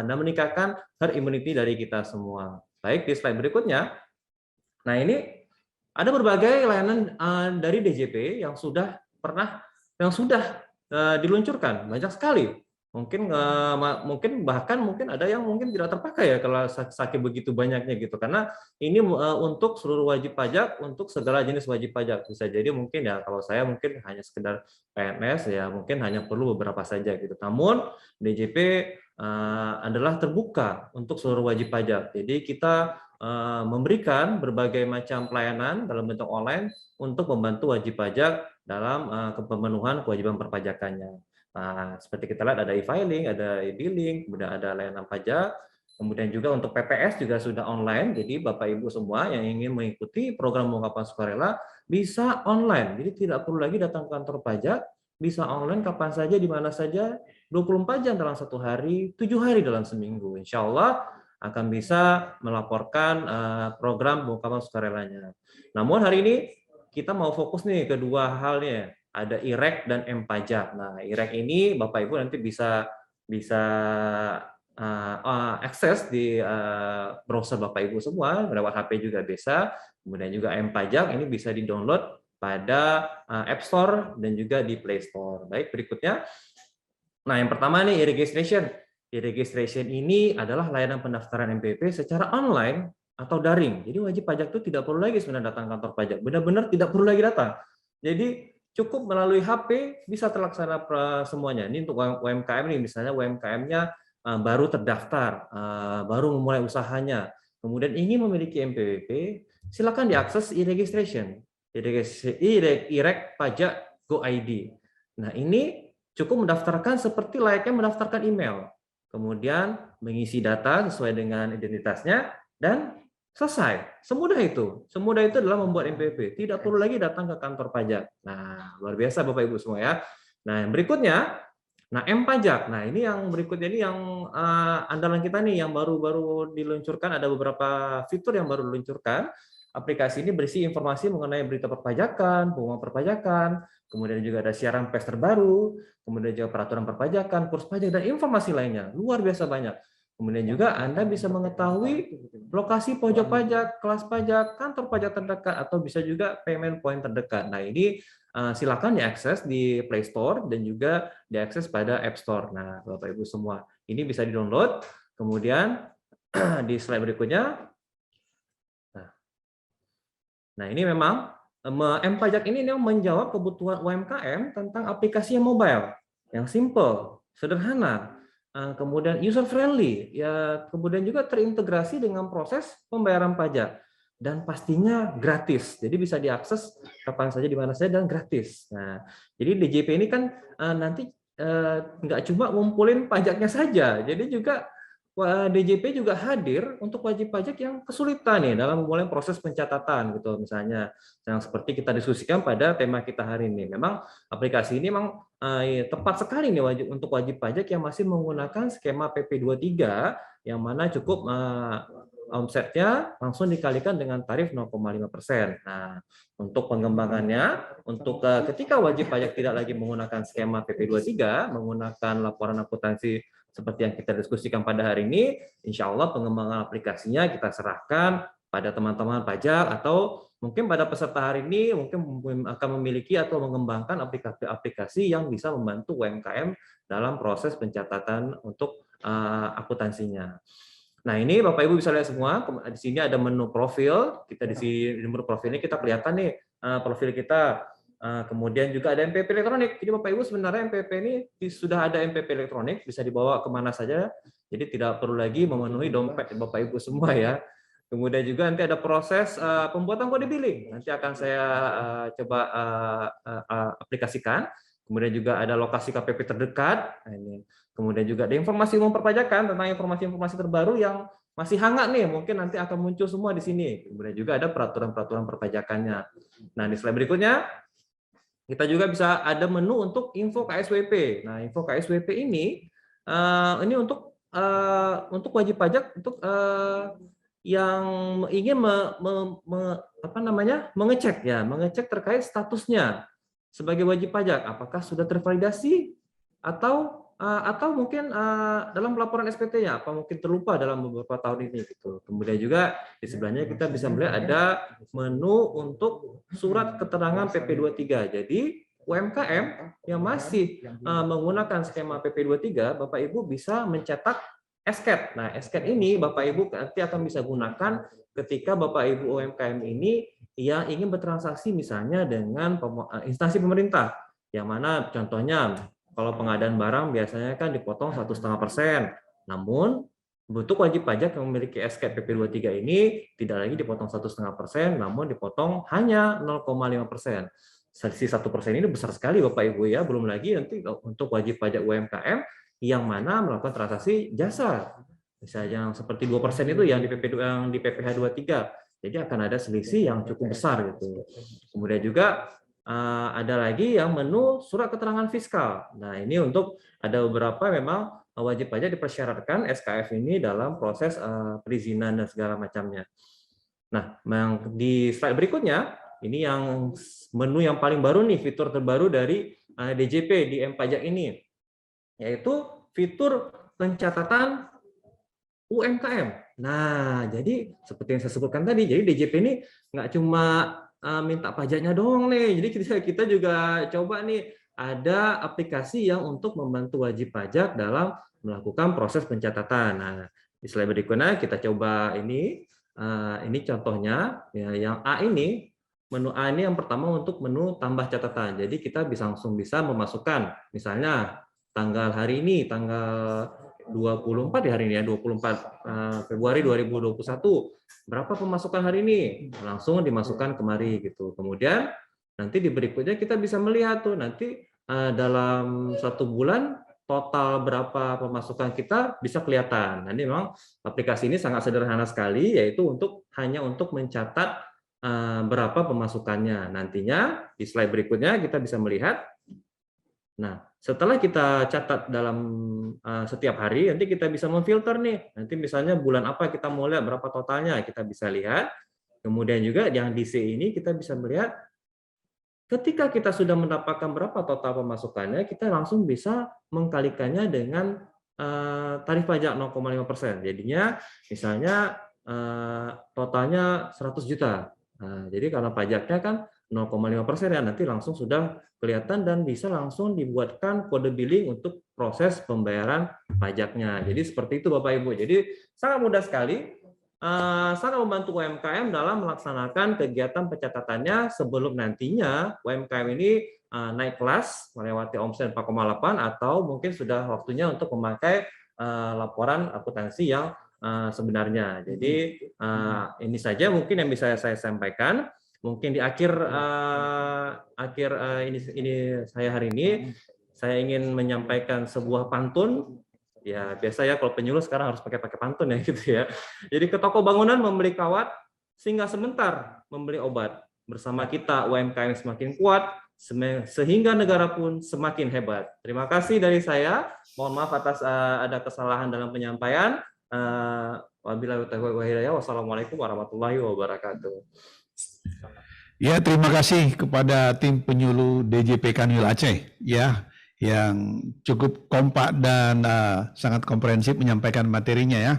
dan meningkatkan herd immunity dari kita semua. Baik, di slide berikutnya. Nah, ini ada berbagai layanan dari DJP yang sudah diluncurkan, banyak sekali. Mungkin bahkan ada yang mungkin tidak terpakai ya kalau saking begitu banyaknya gitu, karena ini untuk seluruh wajib pajak, untuk segala jenis wajib pajak. Bisa jadi mungkin ya kalau saya mungkin hanya sekedar PNS ya mungkin hanya perlu beberapa saja gitu. Namun DJP adalah terbuka untuk seluruh wajib pajak. Jadi kita memberikan berbagai macam pelayanan dalam bentuk online untuk membantu wajib pajak dalam pemenuhan kewajiban perpajakannya. Nah, seperti kita lihat ada e-filing, ada e-billing, kemudian ada layanan pajak, kemudian juga untuk PPS juga sudah online. Jadi Bapak Ibu semua yang ingin mengikuti program ungkapan sukarela bisa online. Jadi tidak perlu lagi datang ke kantor pajak, bisa online kapan saja, di mana saja, 24 jam dalam satu hari, 7 hari dalam seminggu. Insya Allah akan bisa melaporkan program ungkapan sukarelanya. Namun hari ini kita mau fokus nih kedua halnya. Ada IREK dan M-Pajak. Nah, IREK ini Bapak Ibu nanti bisa akses di browser Bapak Ibu semua, lewat HP juga bisa. Kemudian juga M-Pajak ini bisa di-download pada App Store dan juga di Play Store. Baik, berikutnya. Nah, yang pertama nih e-registration. E-registration ini adalah layanan pendaftaran MPP secara online atau daring. Jadi wajib pajak itu tidak perlu lagi sebenarnya datang kantor pajak. Benar-benar tidak perlu lagi datang. Jadi cukup melalui HP bisa terlaksana semuanya. Ini untuk UMKM nih, misalnya UMKM-nya baru terdaftar, baru memulai usahanya, kemudian ingin memiliki MPWP, silakan diakses e-registration, IREK Pajak Go ID. Nah, ini cukup mendaftarkan seperti layaknya mendaftarkan email, kemudian mengisi data sesuai dengan identitasnya dan selesai. Semudah itu adalah membuat MPWP. Tidak perlu lagi datang ke kantor pajak. Nah, luar biasa Bapak Ibu semua ya. Nah, yang berikutnya, M-Pajak. Nah, ini yang berikutnya ini yang andalan kita nih yang baru-baru diluncurkan, ada beberapa fitur yang baru diluncurkan. Aplikasi ini berisi informasi mengenai berita perpajakan, pengumuman perpajakan, kemudian juga ada siaran pers terbaru, kemudian juga peraturan perpajakan, kurs pajak, dan informasi lainnya. Luar biasa banyak. Kemudian juga Anda bisa mengetahui lokasi pojok pajak, kelas pajak, kantor pajak terdekat, atau bisa juga payment point terdekat. Nah, ini silakan diakses di Play Store dan juga diakses pada App Store. Nah, Bapak Ibu semua, ini bisa di-download. Kemudian di slide berikutnya, nah ini memang M-Pajak ini menjawab kebutuhan UMKM tentang aplikasi yang mobile, yang simple, sederhana, kemudian user friendly, ya, kemudian juga terintegrasi dengan proses pembayaran pajak, dan pastinya gratis. Jadi bisa diakses kapan saja, di mana saja, dan gratis. Nah, jadi DJP ini kan nanti nggak cuma ngumpulin pajaknya saja, jadi juga DJP juga hadir untuk wajib pajak yang kesulitan nih dalam memulai proses pencatatan gitu, misalnya yang seperti kita diskusikan pada tema kita hari ini. Memang aplikasi ini memang tepat sekali nih untuk wajib pajak yang masih menggunakan skema PP23 yang mana cukup omsetnya langsung dikalikan dengan tarif 0,5%. Nah, untuk pengembangannya, untuk ketika wajib pajak tidak lagi menggunakan skema PP23, menggunakan laporan akuntansi seperti yang kita diskusikan pada hari ini, insya Allah pengembangan aplikasinya kita serahkan pada teman-teman pajak, atau mungkin pada peserta hari ini mungkin akan memiliki atau mengembangkan aplikasi yang bisa membantu UMKM dalam proses pencatatan untuk akuntansinya. Nah, ini Bapak Ibu bisa lihat semua. Di sini ada menu profil. Kita di sini menu profil ini kita kelihatan nih profil kita. Kemudian juga ada MPP elektronik. Jadi Bapak Ibu sebenarnya MPP ini sudah ada MPP elektronik, bisa dibawa kemana saja. Jadi tidak perlu lagi memenuhi dompet Bapak Ibu semua ya. Kemudian juga nanti ada proses pembuatan kode billing. Nanti akan saya coba aplikasikan. Kemudian juga ada lokasi KPP terdekat. Nah, ini. Kemudian juga ada informasi umum perpajakan tentang informasi-informasi terbaru yang masih hangat nih, mungkin nanti akan muncul semua di sini. Kemudian juga ada peraturan-peraturan perpajakannya. Nah, di slide berikutnya kita juga bisa ada menu untuk info KSWP. Nah, info KSWP ini untuk wajib pajak untuk yang ingin mengecek terkait statusnya sebagai wajib pajak, apakah sudah tervalidasi atau mungkin dalam pelaporan SPT-nya, apa mungkin terlupa dalam beberapa tahun ini gitu. Kemudian juga di sebelahnya kita bisa melihat ada menu untuk surat keterangan PP23. Jadi UMKM yang masih menggunakan skema PP23, Bapak Ibu bisa mencetak SCAT. Nah, SCAT ini Bapak Ibu nanti akan bisa gunakan ketika Bapak Ibu UMKM ini yang ingin bertransaksi misalnya dengan instansi pemerintah, yang mana contohnya kalau pengadaan barang biasanya kan dipotong 1,5%. Namun untuk wajib pajak yang memiliki SCAT PP23 ini tidak lagi dipotong 1,5%, namun dipotong hanya 0,5%. Selisih 1% ini besar sekali Bapak Ibu ya. Belum lagi nanti untuk wajib pajak UMKM yang mana melakukan transaksi jasa. Misalnya yang seperti 2% itu yang di PPh 23. Jadi akan ada selisih yang cukup besar gitu. Kemudian juga ada lagi yang menu surat keterangan fiskal. Nah, ini untuk ada beberapa memang wajib pajak dipersyaratkan SKF ini dalam proses perizinan dan segala macamnya. Nah, di slide berikutnya, ini yang menu yang paling baru nih, fitur terbaru dari DJP di M-Pajak ini, yaitu fitur pencatatan UMKM. Nah, jadi seperti yang saya sebutkan tadi, jadi DJP ini nggak cuma minta pajaknya doang nih. Jadi kita juga coba nih ada aplikasi yang untuk membantu wajib pajak dalam melakukan proses pencatatan. Nah, di slide berikutnya kita coba ini contohnya ya, yang A ini, menu A ini yang pertama untuk menu tambah catatan. Jadi kita langsung bisa memasukkan misalnya tanggal hari ini, tanggal 24 di hari ini ya, 24 Februari 2021. Berapa pemasukan hari ini? Langsung dimasukkan kemari gitu. Kemudian nanti di berikutnya kita bisa melihat tuh nanti dalam 1 bulan total berapa pemasukan kita bisa kelihatan. Nah, ini memang aplikasi ini sangat sederhana sekali, yaitu hanya untuk mencatat berapa pemasukannya. Nantinya di slide berikutnya kita bisa melihat. Nah, setelah kita catat dalam setiap hari, nanti kita bisa memfilter nih. Nanti misalnya bulan apa kita mau lihat berapa totalnya, kita bisa lihat. Kemudian juga yang di C ini kita bisa melihat ketika kita sudah mendapatkan berapa total pemasukannya, kita langsung bisa mengkalikannya dengan tarif pajak 0,5%. Jadinya misalnya totalnya 100 juta. Nah, jadi karena pajaknya kan 0,5% ya, nanti langsung sudah kelihatan dan bisa langsung dibuatkan kode billing untuk proses pembayaran pajaknya. Jadi seperti itu Bapak Ibu. Jadi sangat mudah sekali, sangat membantu UMKM dalam melaksanakan kegiatan pencatatannya sebelum nantinya UMKM ini naik kelas melewati omset 4,8 atau mungkin sudah waktunya untuk memakai laporan akuntansi yang sebenarnya. Jadi ini saja mungkin yang bisa saya sampaikan. Mungkin di akhir ini saya hari ini saya ingin menyampaikan sebuah pantun. Ya biasa ya kalau penyuluh sekarang harus pakai pantun ya gitu ya. Jadi ke toko bangunan membeli kawat, singgah sebentar membeli obat. Bersama kita UMKM semakin kuat, sehingga negara pun semakin hebat. Terima kasih dari saya. Mohon maaf atas ada kesalahan dalam penyampaian. Wabillahi taufiq wal hidayah. Wassalamualaikum warahmatullahi wabarakatuh. Ya, terima kasih kepada tim penyuluh DJP Kanwil Aceh ya, yang cukup kompak dan sangat komprehensif menyampaikan materinya ya.